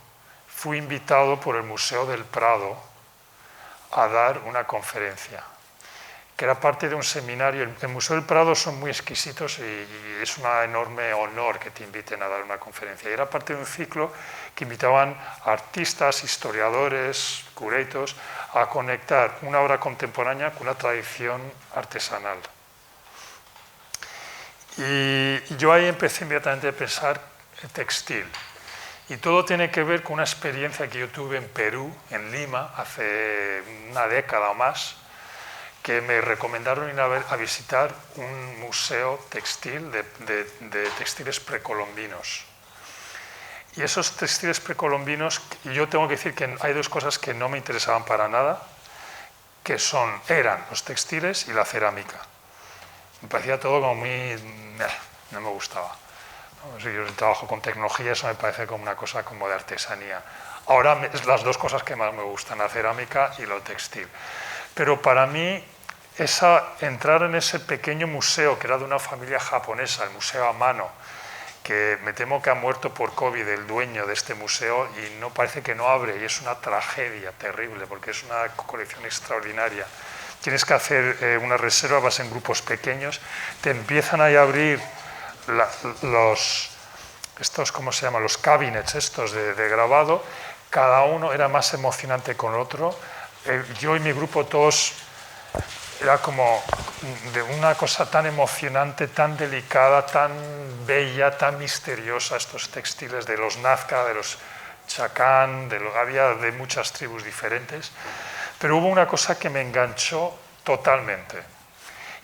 fui invitado por el Museo del Prado a dar una conferencia, que era parte de un seminario. El Museo del Prado son muy exquisitos y es un enorme honor que te inviten a dar una conferencia. Y era parte de un ciclo que invitaban a artistas, historiadores, curators, a conectar una obra contemporánea con una tradición artesanal. Y yo ahí empecé inmediatamente a pensar en textil. Y todo tiene que ver con una experiencia que yo tuve en Perú, en Lima, hace una década o más, que me recomendaron ir a visitar un museo textil de textiles precolombinos. Y esos textiles precolombinos, yo tengo que decir que hay 2 cosas que no me interesaban para nada, que eran los textiles y la cerámica. Me parecía todo como muy... no me gustaba. Yo trabajo con tecnología, eso me parece como una cosa como de artesanía. Ahora es las 2 cosas que más me gustan, la cerámica y lo textil. Pero para mí, entrar en ese pequeño museo que era de una familia japonesa, el Museo Amano, que me temo que ha muerto por COVID el dueño de este museo y no parece que no abre, y es una tragedia terrible porque es una colección extraordinaria. Tienes que hacer una reserva, vas en grupos pequeños, te empiezan a abrir ¿cómo se llama? Los cabinets estos de grabado, cada uno era más emocionante con el otro. Yo y mi grupo todos era como de una cosa tan emocionante, tan delicada, tan bella, tan misteriosa, estos textiles de los Nazca, de los Chacán, había de muchas tribus diferentes. Pero hubo una cosa que me enganchó totalmente,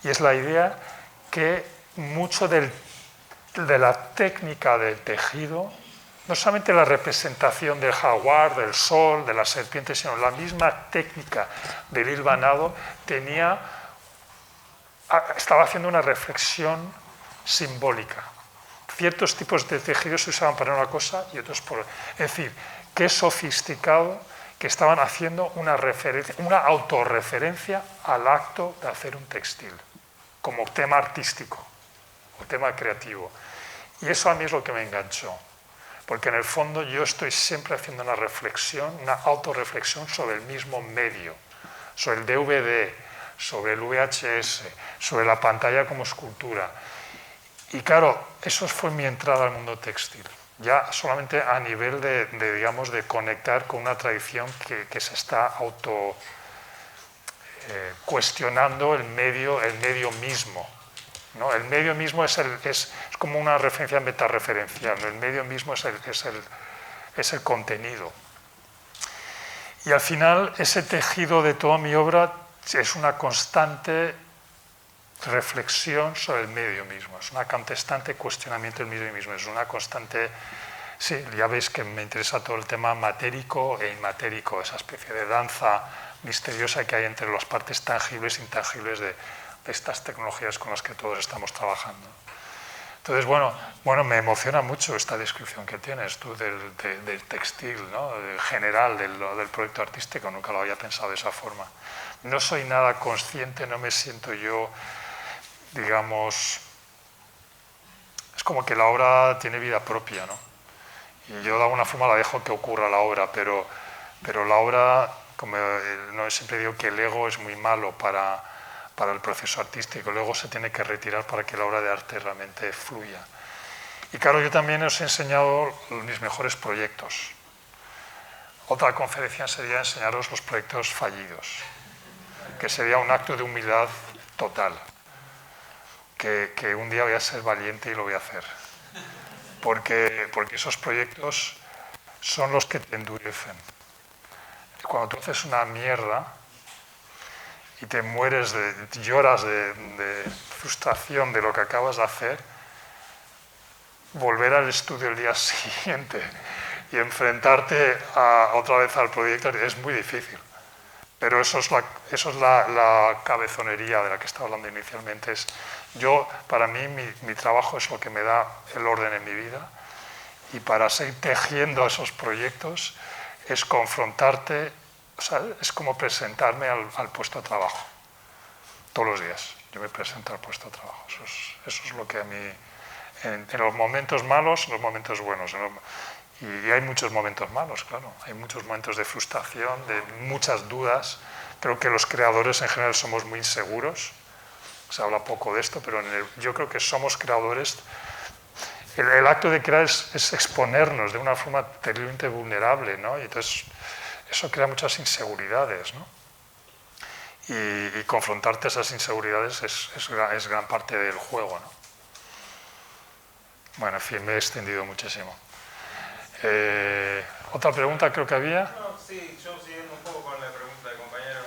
y es la idea que mucho de la técnica del tejido, no solamente la representación del jaguar, del sol, de la serpiente, sino la misma técnica del hilvanado estaba haciendo una reflexión simbólica. Ciertos tipos de tejidos se usaban para una cosa y otros por otra. Es decir, qué sofisticado que estaban haciendo una autorreferencia al acto de hacer un textil, como tema artístico o tema creativo. Y eso a mí es lo que me enganchó, porque en el fondo yo estoy siempre haciendo una reflexión, una autorreflexión sobre el mismo medio, sobre el DVD, sobre el VHS, sobre la pantalla como escultura. Y claro, eso fue mi entrada al mundo textil, ya solamente a nivel digamos, de conectar con una tradición que se está cuestionando el medio mismo, ¿no? El medio mismo es como una referencia metareferencial, ¿no? El medio mismo es el contenido. Y al final ese tejido de toda mi obra es una constante reflexión sobre el medio mismo, es un constante cuestionamiento del medio mismo, es una constante, sí, ya veis que me interesa todo el tema matérico e inmatérico, esa especie de danza misteriosa que hay entre las partes tangibles e intangibles de estas tecnologías con las que todos estamos trabajando. Entonces, bueno, me emociona mucho esta descripción que tienes tú del textil, ¿no? En general, del proyecto artístico, nunca lo había pensado de esa forma. No soy nada consciente, no me siento yo, digamos, es como que la obra tiene vida propia, ¿no? Y yo de alguna forma la dejo que ocurra la obra, pero la obra, como siempre digo que el ego es muy malo para el proceso artístico, el ego se tiene que retirar para que la obra de arte realmente fluya. Y claro, yo también os he enseñado mis mejores proyectos. Otra conferencia sería enseñaros los proyectos fallidos, que sería un acto de humildad total. Que un día voy a ser valiente y lo voy a hacer. Porque esos proyectos son los que te endurecen. Cuando tú haces una mierda y te mueres, lloras de frustración de lo que acabas de hacer, volver al estudio el día siguiente y enfrentarte otra vez al proyecto es muy difícil. Pero eso es la cabezonería de la que estaba hablando inicialmente. Para mí, mi trabajo es lo que me da el orden en mi vida, y para seguir tejiendo esos proyectos es confrontarte, o sea, es como presentarme al puesto de trabajo. Todos los días yo me presento al puesto de trabajo. Eso es lo que a mí, en los momentos malos, en los momentos buenos. Y hay muchos momentos malos, claro. Hay muchos momentos de frustración, de muchas dudas. Creo que los creadores en general somos muy inseguros. Se habla poco de esto, pero yo creo que somos creadores. El acto de crear es exponernos de una forma terriblemente vulnerable, ¿no? Y entonces eso crea muchas inseguridades, ¿no? Y confrontarte a esas inseguridades es gran parte del juego, ¿no? Bueno, en fin, me he extendido muchísimo. ¿Otra pregunta creo que había? No, sí, yo siguiendo un poco con la pregunta del compañero,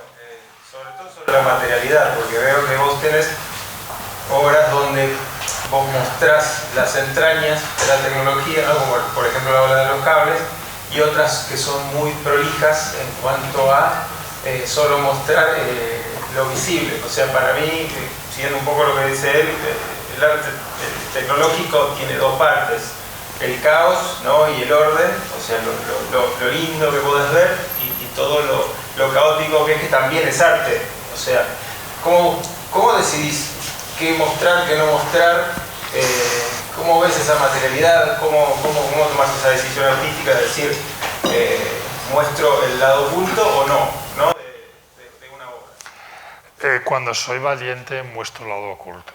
sobre todo sobre la materialidad, porque veo que vos tenés obras donde vos mostrás las entrañas de la tecnología, ¿no? Como por ejemplo la obra de los cables, y otras que son muy prolijas en cuanto a solo mostrar lo visible. O sea, para mí, siguiendo un poco lo que dice él, el arte tecnológico tiene dos partes: el caos, ¿no? Y el orden, o sea, lo lindo que podés ver y todo lo caótico que es, que también es arte. O sea, ¿cómo decidís qué mostrar, qué no mostrar? ¿Cómo ves esa materialidad? ¿Cómo tomás esa decisión artística de decir muestro el lado oculto o no de una obra? Cuando soy valiente muestro el lado oculto.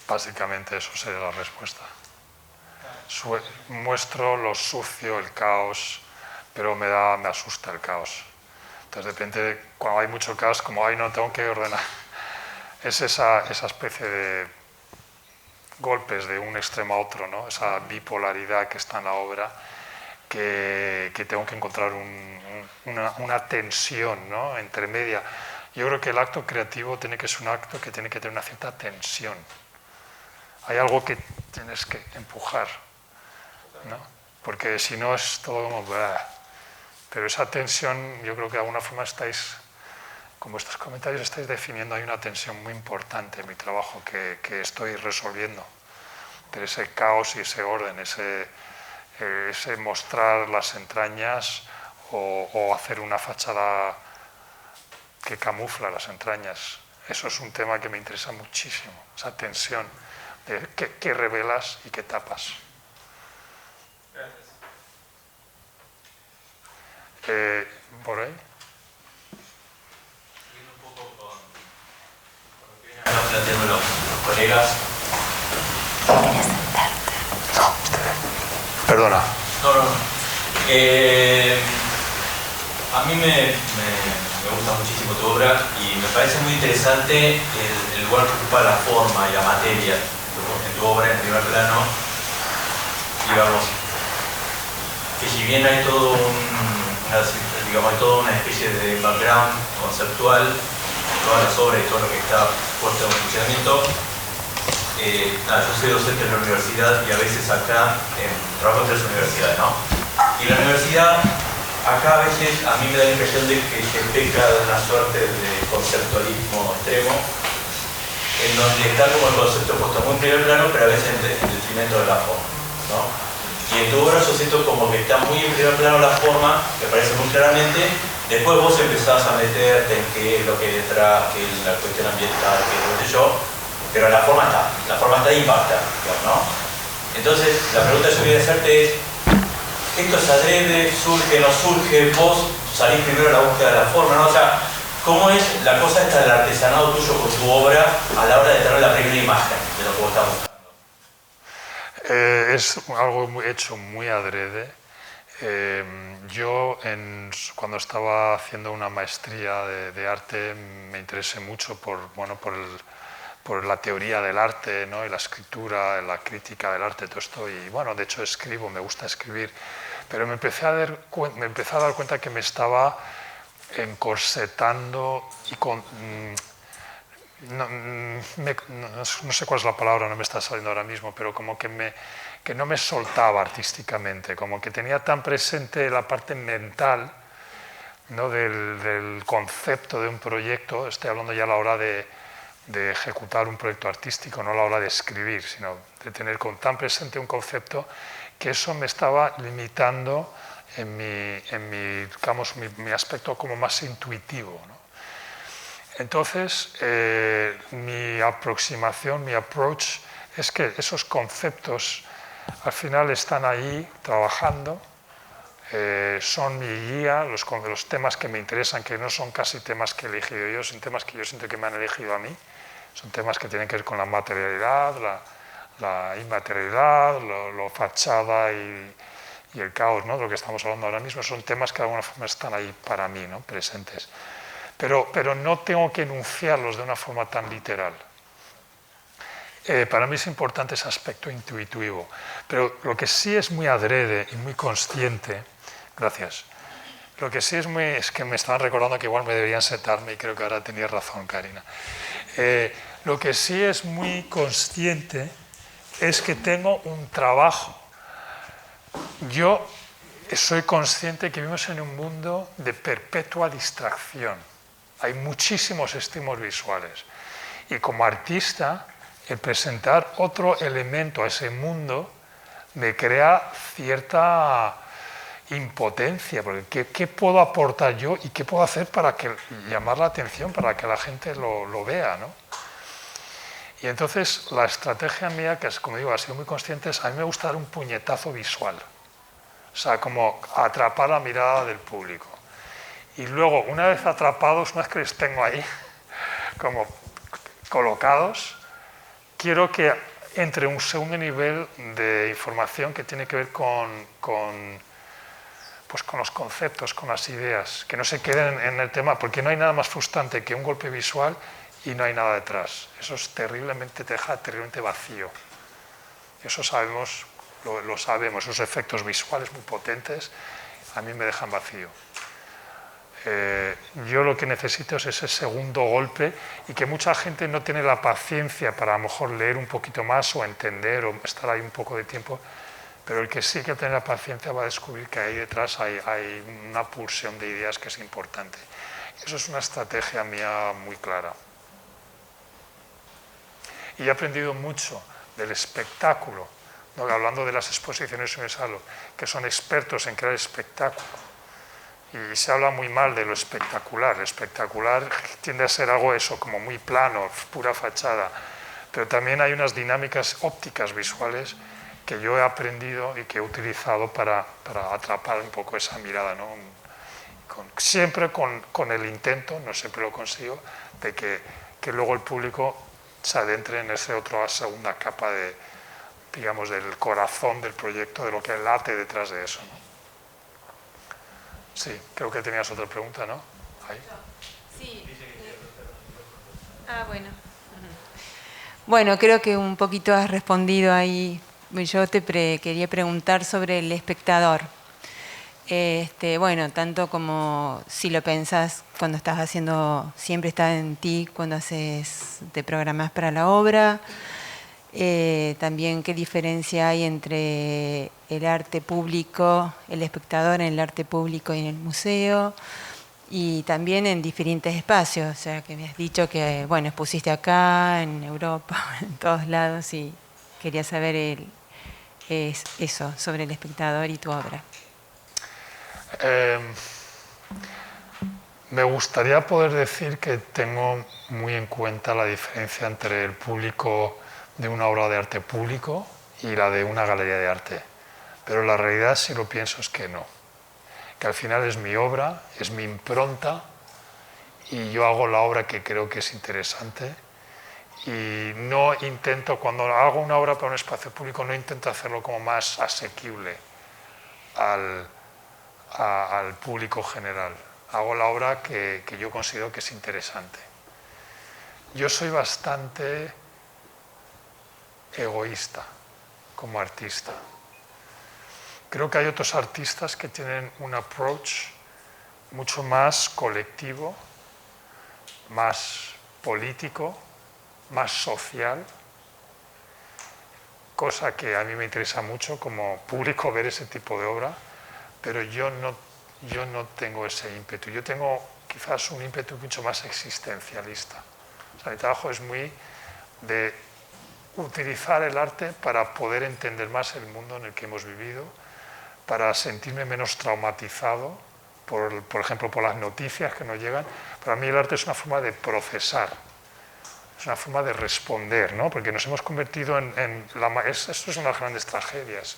Básicamente eso sería la respuesta. Muestro lo sucio, el caos, pero me asusta el caos. Entonces, de repente, cuando hay mucho caos, como no tengo que ordenar, es esa especie de golpes de un extremo a otro, ¿no? Esa bipolaridad que está en la obra. que tengo que encontrar una tensión, ¿no?, entre media. Yo creo que el acto creativo tiene que ser un acto que tiene que tener una cierta tensión. Hay algo que tienes que empujar, ¿no? Porque si no es todo como... Blah. Pero esa tensión, yo creo que de alguna forma estáis, con vuestros comentarios estáis definiendo, hay una tensión muy importante en mi trabajo que estoy resolviendo. Pero ese caos y ese orden, ese mostrar las entrañas o hacer una fachada que camufla las entrañas, eso es un tema que me interesa muchísimo, esa tensión de qué revelas y qué tapas. Gracias. ¿Por ahí? Siguiendo un poco con lo que vienen acá planteando los colegas. Perdona. No. A mí me gusta muchísimo tu obra y me parece muy interesante el lugar que ocupa la forma y la materia en tu obra, en primer plano. Digamos, que si bien hay todo hay toda una especie de background conceptual en todas las obras y todo lo que está puesto en funcionamiento, yo soy docente en la universidad y a veces acá trabajo en 3 universidades, ¿no? Y la universidad, acá a veces a mí me da la impresión de que se peca de una suerte de conceptualismo extremo, en donde está como el concepto puesto muy en primer plano, pero a veces en detrimento de la forma, ¿no? Y en tu obra yo siento como que está muy en primer plano la forma, me parece muy claramente. Después vos empezás a meterte en qué es lo que hay detrás, qué es la cuestión ambiental, qué es lo que sé yo, pero la forma está impacta, ¿no? Entonces, la pregunta que yo quería hacerte es, ¿esto es adrede, surge, no surge? Vos salís primero a la búsqueda de la forma, ¿no? O sea, ¿cómo es la cosa esta del artesanado tuyo con tu obra a la hora de tener la primera imagen de lo que vos estás buscando? Es algo hecho muy adrede. Yo cuando estaba haciendo una maestría de arte me interesé mucho por la teoría del arte, ¿no?, y la escritura, la crítica del arte, todo esto. Y bueno, de hecho escribo, me gusta escribir. Pero me empecé a dar cuenta que me estaba encorsetando y no sé cuál es la palabra, no me está saliendo ahora mismo, pero como que no me soltaba artísticamente, como que tenía tan presente la parte mental, ¿no?, del concepto de un proyecto. Estoy hablando ya a la hora de ejecutar un proyecto artístico, no a la hora de escribir, sino de tener tan presente un concepto que eso me estaba limitando en mi aspecto como más intuitivo, ¿no? Entonces, mi aproximación, mi approach, es que esos conceptos al final están ahí trabajando, son mi guía, los temas que me interesan, que no son casi temas que he elegido yo, son temas que yo siento que me han elegido a mí, son temas que tienen que ver con la materialidad, la inmaterialidad, lo fachada y el caos, ¿no?, de lo que estamos hablando ahora mismo. Son temas que de alguna forma están ahí para mí, ¿no?, presentes. Pero no tengo que enunciarlos de una forma tan literal. Para mí es importante ese aspecto intuitivo. Pero lo que sí es muy adrede y muy consciente, gracias, lo que sí es que me estaban recordando que igual me deberían sentarme y creo que ahora tenías razón, Karina. Lo que sí es muy consciente es que tengo un trabajo. Yo soy consciente que vivimos en un mundo de perpetua distracción. Hay muchísimos estímulos visuales y como artista el presentar otro elemento a ese mundo me crea cierta impotencia, porque ¿qué puedo aportar yo y qué puedo hacer para llamar la atención, para que la gente lo vea, ¿no? Y entonces la estrategia mía, que es, como digo, ha sido muy consciente, es a mí me gusta dar un puñetazo visual, o sea, como atrapar la mirada del público. Y luego, una vez atrapados, una vez que les tengo ahí, como colocados, quiero que entre un segundo nivel de información que tiene que ver con los conceptos, con las ideas, que no se queden en el tema, porque no hay nada más frustrante que un golpe visual y no hay nada detrás. Eso es te deja terriblemente vacío. Eso sabemos lo sabemos, esos efectos visuales muy potentes a mí me dejan vacío. Yo lo que necesito es ese segundo golpe y que mucha gente no tiene la paciencia para a lo mejor leer un poquito más o entender o estar ahí un poco de tiempo, pero el que sí que tiene la paciencia va a descubrir que ahí detrás hay una pulsión de ideas que es importante. Eso es una estrategia mía muy clara. Y he aprendido mucho del espectáculo, ¿no? Hablando de las exposiciones universales, que son expertos en crear espectáculo. Y se habla muy mal de lo espectacular. El espectacular tiende a ser algo eso, como muy plano, pura fachada. Pero también hay unas dinámicas ópticas visuales que yo he aprendido y que he utilizado para atrapar un poco esa mirada, ¿no? Siempre con el intento, no siempre lo consigo, de que luego el público se adentre en esa otra segunda capa de, digamos, del corazón del proyecto, de lo que late detrás de eso, ¿no? Sí, creo que tenías otra pregunta, ¿no? Ahí. Sí. Bueno. Bueno, creo que un poquito has respondido ahí. Yo te quería preguntar sobre el espectador. Bueno, tanto como si lo pensás cuando estás haciendo, siempre está en ti cuando te programas para la obra. También qué diferencia hay entre el arte público, el espectador en el arte público y en el museo, y también en diferentes espacios. O sea, que me has dicho que, bueno, expusiste acá, en Europa, en todos lados, y quería saber eso sobre el espectador y tu obra. Me gustaría poder decir que tengo muy en cuenta la diferencia entre el público de una obra de arte público y la de una galería de arte. Pero la realidad, si lo pienso, es que no. Que al final es mi obra, es mi impronta, y yo hago la obra que creo que es interesante. Y no intento, cuando hago una obra para un espacio público, no intento hacerlo como más asequible al público general. Hago la obra que yo considero que es interesante. Yo soy bastante egoísta como artista. Creo que hay otros artistas que tienen un approach mucho más colectivo, más político, más social, cosa que a mí me interesa mucho como público ver ese tipo de obra, pero yo no tengo ese ímpetu. Yo tengo quizás un ímpetu mucho más existencialista. O sea, mi trabajo es muy de utilizar el arte para poder entender más el mundo en el que hemos vivido, para sentirme menos traumatizado, por ejemplo, por las noticias que nos llegan. Para mí el arte es una forma de procesar, es una forma de responder, ¿no? Porque nos hemos convertido esto es una de las grandes tragedias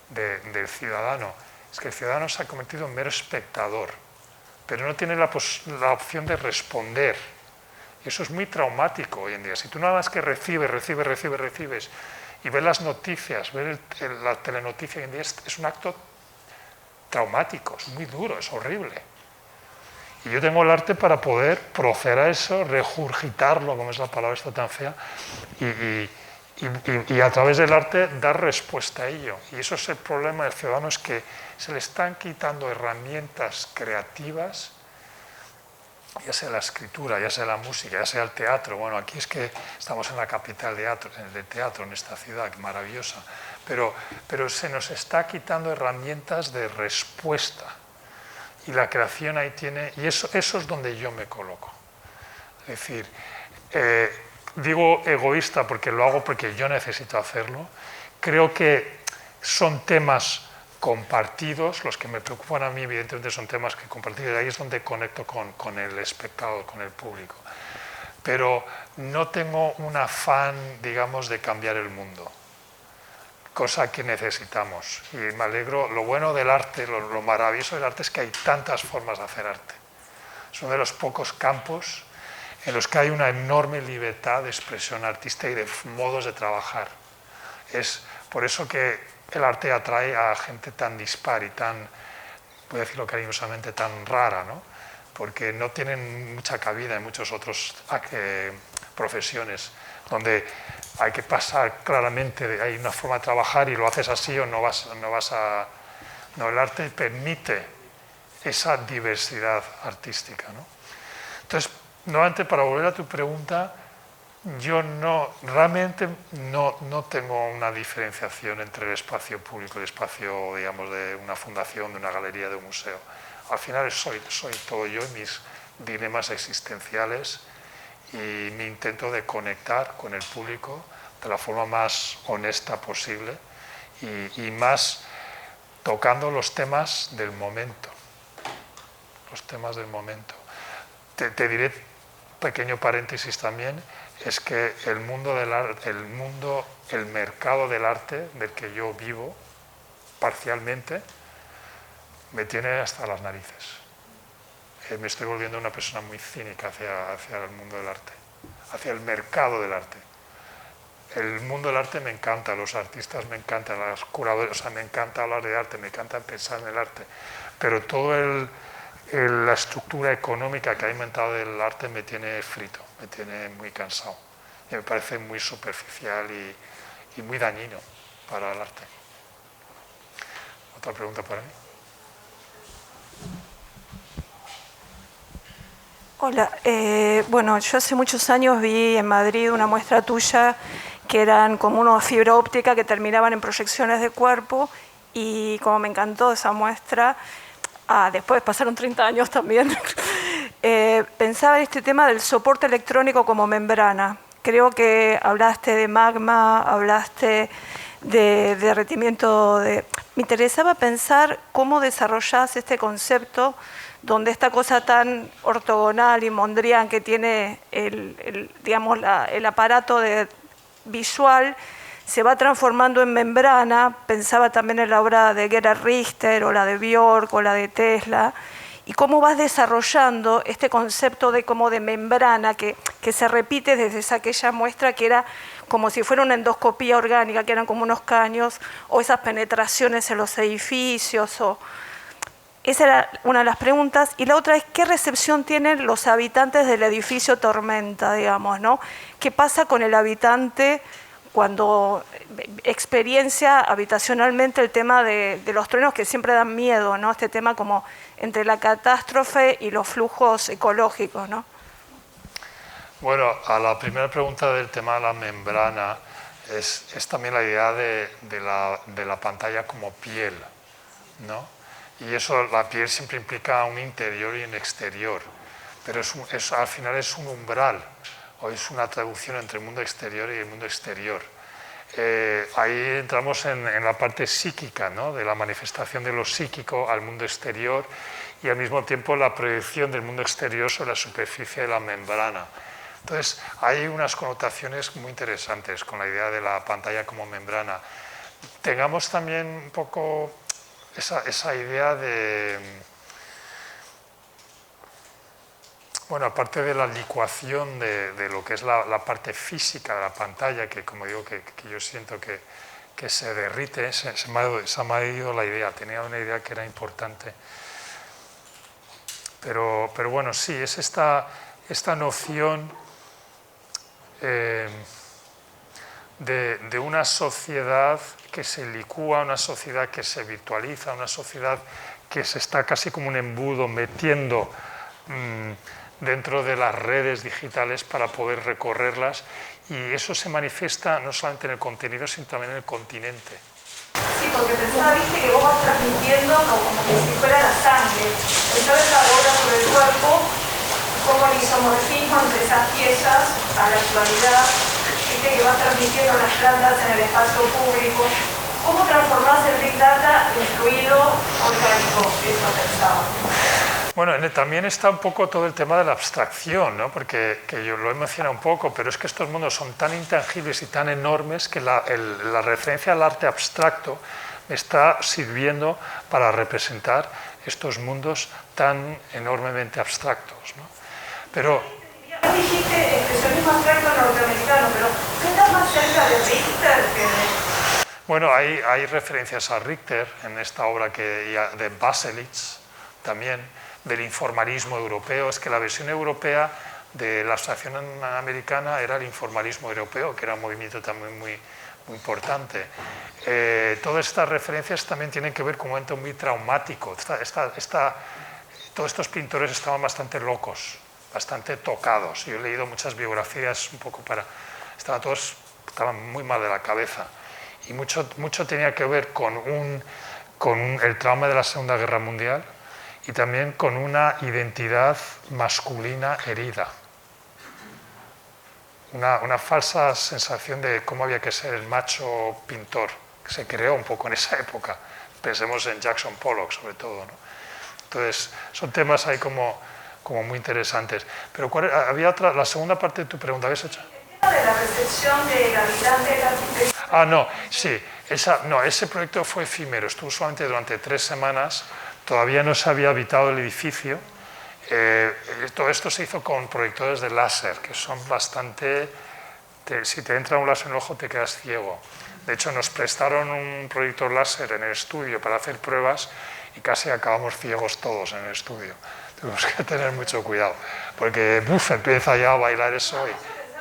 del ciudadano, es que el ciudadano se ha convertido en mero espectador, pero no tiene la opción de responder. Y eso es muy traumático hoy en día. Si tú nada más que recibes y ves las noticias, ver la telenoticia hoy en día es un acto traumático, es muy duro, es horrible. Y yo tengo el arte para poder proceder a eso, regurgitarlo, como es la palabra esta tan fea, y a través del arte dar respuesta a ello. Y eso es el problema del ciudadano, es que se le están quitando herramientas creativas, ya sea la escritura, ya sea la música, ya sea el teatro. Bueno, aquí es que estamos en la capital del teatro, en esta ciudad maravillosa, pero se nos está quitando herramientas de respuesta, y la creación ahí tiene, y eso es donde yo me coloco. Es decir, digo egoísta porque lo hago porque yo necesito hacerlo. Creo que son temas compartidos, los que me preocupan a mí evidentemente son temas que compartidos, y ahí es donde conecto con el espectador, con el público. Pero no tengo un afán, digamos, de cambiar el mundo, cosa que necesitamos. Y me alegro, lo bueno del arte, lo maravilloso del arte es que hay tantas formas de hacer arte. Es uno de los pocos campos en los que hay una enorme libertad de expresión artística y de modos de trabajar. Es por eso que el arte atrae a gente tan dispar y tan, voy a decirlo cariñosamente, tan rara, ¿no? Porque no tienen mucha cabida en muchas otras profesiones, donde hay que pasar claramente, hay una forma de trabajar y lo haces así o no vas a... No, el arte permite esa diversidad artística, ¿no? Entonces, nuevamente, para volver a tu pregunta, yo realmente no tengo una diferenciación entre el espacio público y el espacio, digamos, de una fundación, de una galería, de un museo. Al final soy todo yo y mis dilemas existenciales y mi intento de conectar con el público de la forma más honesta posible y más tocando los temas del momento. Los temas del momento. Te diré, pequeño paréntesis también, es que el mercado del arte del que yo vivo parcialmente me tiene hasta las narices. Me estoy volviendo una persona muy cínica hacia el mundo del arte, hacia el mercado del arte. El mundo del arte me encanta, los artistas me encantan, las curadoras, o sea, me encanta hablar de arte, me encanta pensar en el arte, pero toda la estructura económica que ha inventado el arte me tiene frito, me tiene muy cansado. Y me parece muy superficial y muy dañino para el arte. ¿Otra pregunta por ahí? Hola, bueno, yo hace muchos años vi en Madrid una muestra tuya que eran como una fibra óptica que terminaban en proyecciones de cuerpo y como me encantó esa muestra, después pasaron 30 años también, pensaba en este tema del soporte electrónico como membrana. Creo que hablaste de magma, hablaste de derretimiento. Me interesaba pensar cómo desarrollás este concepto donde esta cosa tan ortogonal y Mondrian que tiene digamos, el aparato visual se va transformando en membrana. Pensaba también en la obra de Gerhard Richter o la de Björk o la de Tesla, y cómo vas desarrollando este concepto de membrana que se repite desde aquella muestra que era como si fuera una endoscopía orgánica, que eran como unos caños, o esas penetraciones en los edificios. Esa era una de las preguntas. Y la otra es, ¿qué recepción tienen los habitantes del edificio Tormenta, digamos, ¿no? ¿Qué pasa con el habitante cuando experiencia habitacionalmente el tema de los truenos, que siempre dan miedo, ¿no? Este tema como entre la catástrofe y los flujos ecológicos, ¿no? Bueno, a la primera pregunta del tema de la membrana, es también la idea de la pantalla como piel, ¿no? Y eso, la piel siempre implica un interior y un exterior, pero al final es un umbral, o es una traducción entre el mundo exterior y el mundo exterior. Ahí entramos en la parte psíquica, ¿no? De la manifestación de lo psíquico al mundo exterior y al mismo tiempo la proyección del mundo exterior sobre la superficie de la membrana. Entonces, hay unas connotaciones muy interesantes con la idea de la pantalla como membrana. Tengamos también un poco esa idea de... Bueno, aparte de la licuación de lo que es la parte física de la pantalla, que como digo, que yo siento que se derrite, se me ha ido la idea, tenía una idea que era importante. Pero bueno, sí, es esta noción de una sociedad que se licúa, una sociedad que se virtualiza, una sociedad que se está casi como un embudo metiendo dentro de las redes digitales para poder recorrerlas, y eso se manifiesta no solamente en el contenido, sino también en el continente. Sí, porque pensaba, viste, que vos vas transmitiendo como que si fuera la sangre. Pensaba en la obra sobre el cuerpo, como el isomorfismo entre esas piezas a la actualidad, viste, que vas transmitiendo las plantas en el espacio público. ¿Cómo transformás el Big Data en fluido orgánico? Eso pensaba. Bueno, también está un poco todo el tema de la abstracción, ¿no? Porque que yo lo he mencionado un poco, pero es que estos mundos son tan intangibles y tan enormes que la referencia al arte abstracto me está sirviendo para representar estos mundos tan enormemente abstractos, ¿no? Pero... Ya dijiste expresionismo abstracto norteamericano, pero ¿qué está más cerca de Richter que de...? Bueno, hay referencias a Richter en esta obra de Baselitz también, del informalismo europeo. Es que la versión europea de la abstracción americana era el informalismo europeo, que era un movimiento también muy importante. Todas estas referencias también tienen que ver con un momento muy traumático. Todos estos pintores estaban bastante locos, bastante tocados. Yo he leído muchas biografías un poco estaban muy mal de la cabeza. Y mucho tenía que ver con el trauma de la Segunda Guerra Mundial y también con una identidad masculina herida. Una falsa sensación de cómo había que ser el macho pintor, que se creó un poco en esa época. Pensemos en Jackson Pollock, sobre todo, ¿no? Entonces, son temas ahí como muy interesantes. Pero había la segunda parte de tu pregunta, ¿habías hecho? El tema de la recepción de Gavilán de la arquitectura. No, sí. Ese proyecto fue efímero, estuvo solamente durante 3 semanas, todavía no se había habitado el edificio. Todo esto se hizo con proyectores de láser, que son bastante... si te entra un láser en el ojo te quedas ciego. De hecho, nos prestaron un proyector láser en el estudio para hacer pruebas y casi acabamos ciegos todos en el estudio. Tenemos que tener mucho cuidado, porque empieza ya a bailar eso.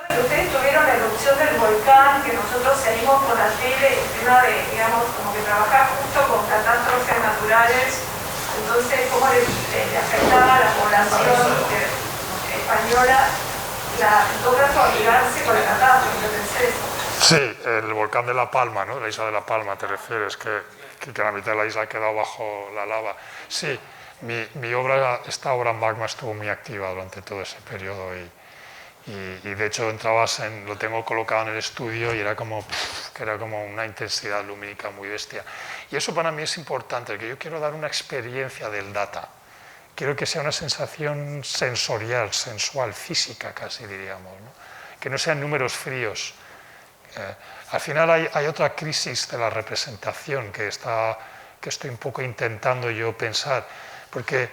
Ustedes tuvieron la erupción del volcán, que nosotros seguimos con la tele, el tema de, digamos, como que trabajar justo con catástrofes naturales. Entonces, ¿cómo le afectaba a la población española en todo caso amigarse con la catástrofe? Yo pensé eso. Sí, el volcán de La Palma, ¿no? La isla de La Palma, te refieres, que la mitad de la isla ha quedado bajo la lava. Sí, esta obra Magma estuvo muy activa durante todo ese periodo y de hecho lo tengo colocado en el estudio y era como una intensidad lumínica muy bestia. Y eso para mí es importante, que yo quiero dar una experiencia del data. Quiero que sea una sensación sensorial, sensual, física casi diríamos, ¿no? Que no sean números fríos. Al final hay otra crisis de la representación que estoy un poco intentando yo pensar, porque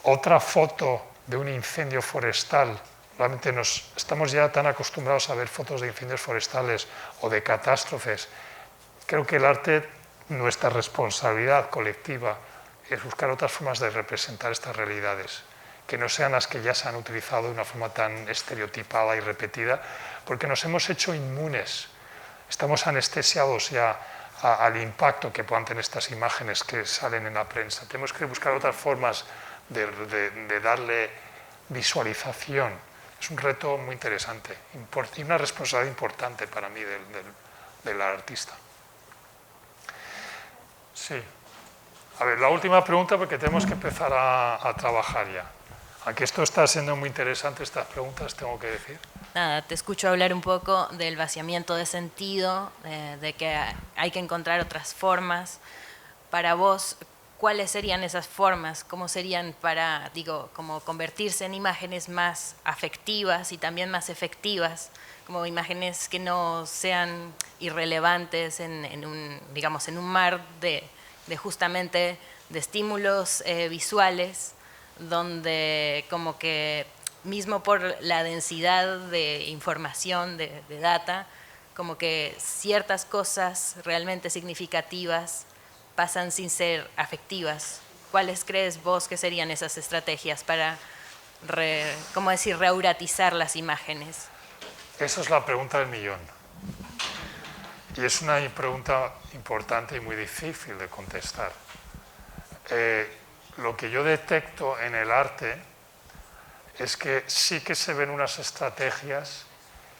otra foto de un incendio forestal, realmente estamos ya tan acostumbrados a ver fotos de incendios forestales o de catástrofes. Creo que el arte, nuestra responsabilidad colectiva, es buscar otras formas de representar estas realidades, que no sean las que ya se han utilizado de una forma tan estereotipada y repetida, porque nos hemos hecho inmunes. Estamos anestesiados ya al impacto que puedan tener estas imágenes que salen en la prensa. Tenemos que buscar otras formas de darle visualización. Es un reto muy interesante y una responsabilidad importante para mí del artista. Sí. A ver, la última pregunta porque tenemos que empezar a trabajar ya. Aunque esto está siendo muy interesante, estas preguntas, tengo que decir. Nada, te escucho hablar un poco del vaciamiento de sentido, de que hay que encontrar otras formas. Para vos, ¿cuáles serían esas formas? ¿Cómo serían para, como convertirse en imágenes más afectivas y también más efectivas? Como imágenes que no sean irrelevantes en un mar de justamente de estímulos visuales, donde como que mismo por la densidad de información, de data, como que ciertas cosas realmente significativas pasan sin ser afectivas. ¿Cuáles crees vos que serían esas estrategias para, reuratizar las imágenes? Esa es la pregunta del millón. Y es una pregunta importante y muy difícil de contestar. Lo que yo detecto en el arte es que sí que se ven unas estrategias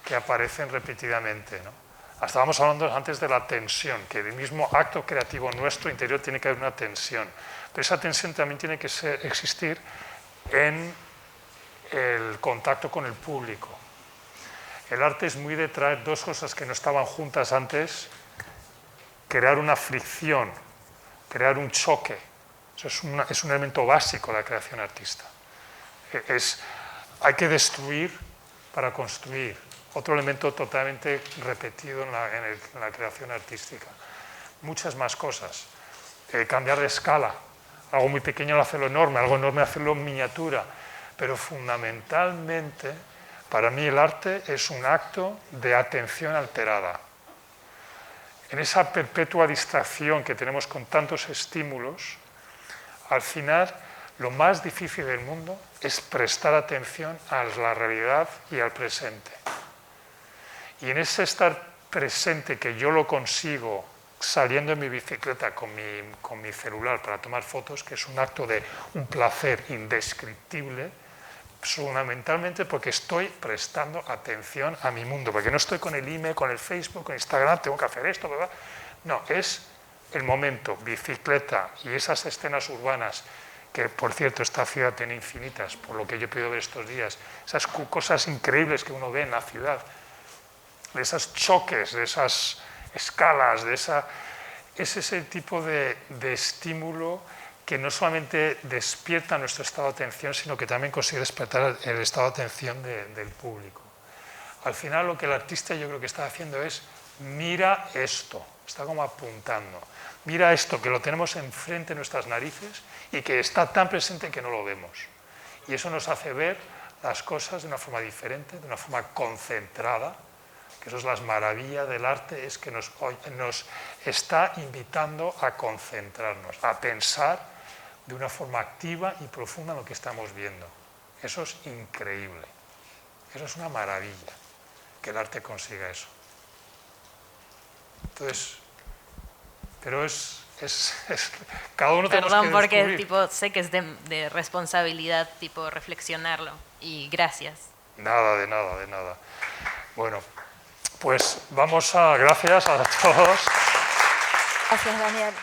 que aparecen repetidamente, ¿no? Estábamos hablando antes de la tensión, que el mismo acto creativo nuestro interior tiene que haber una tensión. Pero esa tensión también tiene que existir en el contacto con el público. El arte es muy de traer dos cosas que no estaban juntas antes, crear una fricción, crear un choque. Eso es un elemento básico de la creación artista. Hay que destruir para construir. Otro elemento totalmente repetido en la creación artística. Muchas más cosas. Cambiar de escala. Algo muy pequeño hacerlo enorme, algo enorme hacerlo en miniatura. Pero fundamentalmente, para mí el arte es un acto de atención alterada. En esa perpetua distracción que tenemos con tantos estímulos, al final lo más difícil del mundo es prestar atención a la realidad y al presente. Y en ese estar presente, que yo lo consigo saliendo en mi bicicleta con mi celular para tomar fotos, que es un acto de un placer indescriptible, fundamentalmente porque estoy prestando atención a mi mundo, porque no estoy con el email, con el Facebook, con Instagram, tengo que hacer esto, ¿verdad? No, es el momento, bicicleta y esas escenas urbanas, que por cierto esta ciudad tiene infinitas, por lo que yo he podido ver estos días, esas cosas increíbles que uno ve en la ciudad, de esos choques, de esas escalas, es ese tipo de estímulo que no solamente despierta nuestro estado de atención, sino que también consigue despertar el estado de atención del público. Al final lo que el artista yo creo que está haciendo es, mira esto, está como apuntando, mira esto que lo tenemos enfrente de nuestras narices y que está tan presente que no lo vemos. Y eso nos hace ver las cosas de una forma diferente, de una forma concentrada, que eso es la maravilla del arte, es que nos está invitando a concentrarnos, a pensar de una forma activa y profunda en lo que estamos viendo. Eso es increíble. Eso es una maravilla, que el arte consiga eso. Entonces, pero cada uno tenemos que Perdón, porque descubrir. sé que es de responsabilidad reflexionarlo. Y gracias. Nada, de nada, de nada. Bueno, pues gracias a todos. Gracias, Daniel.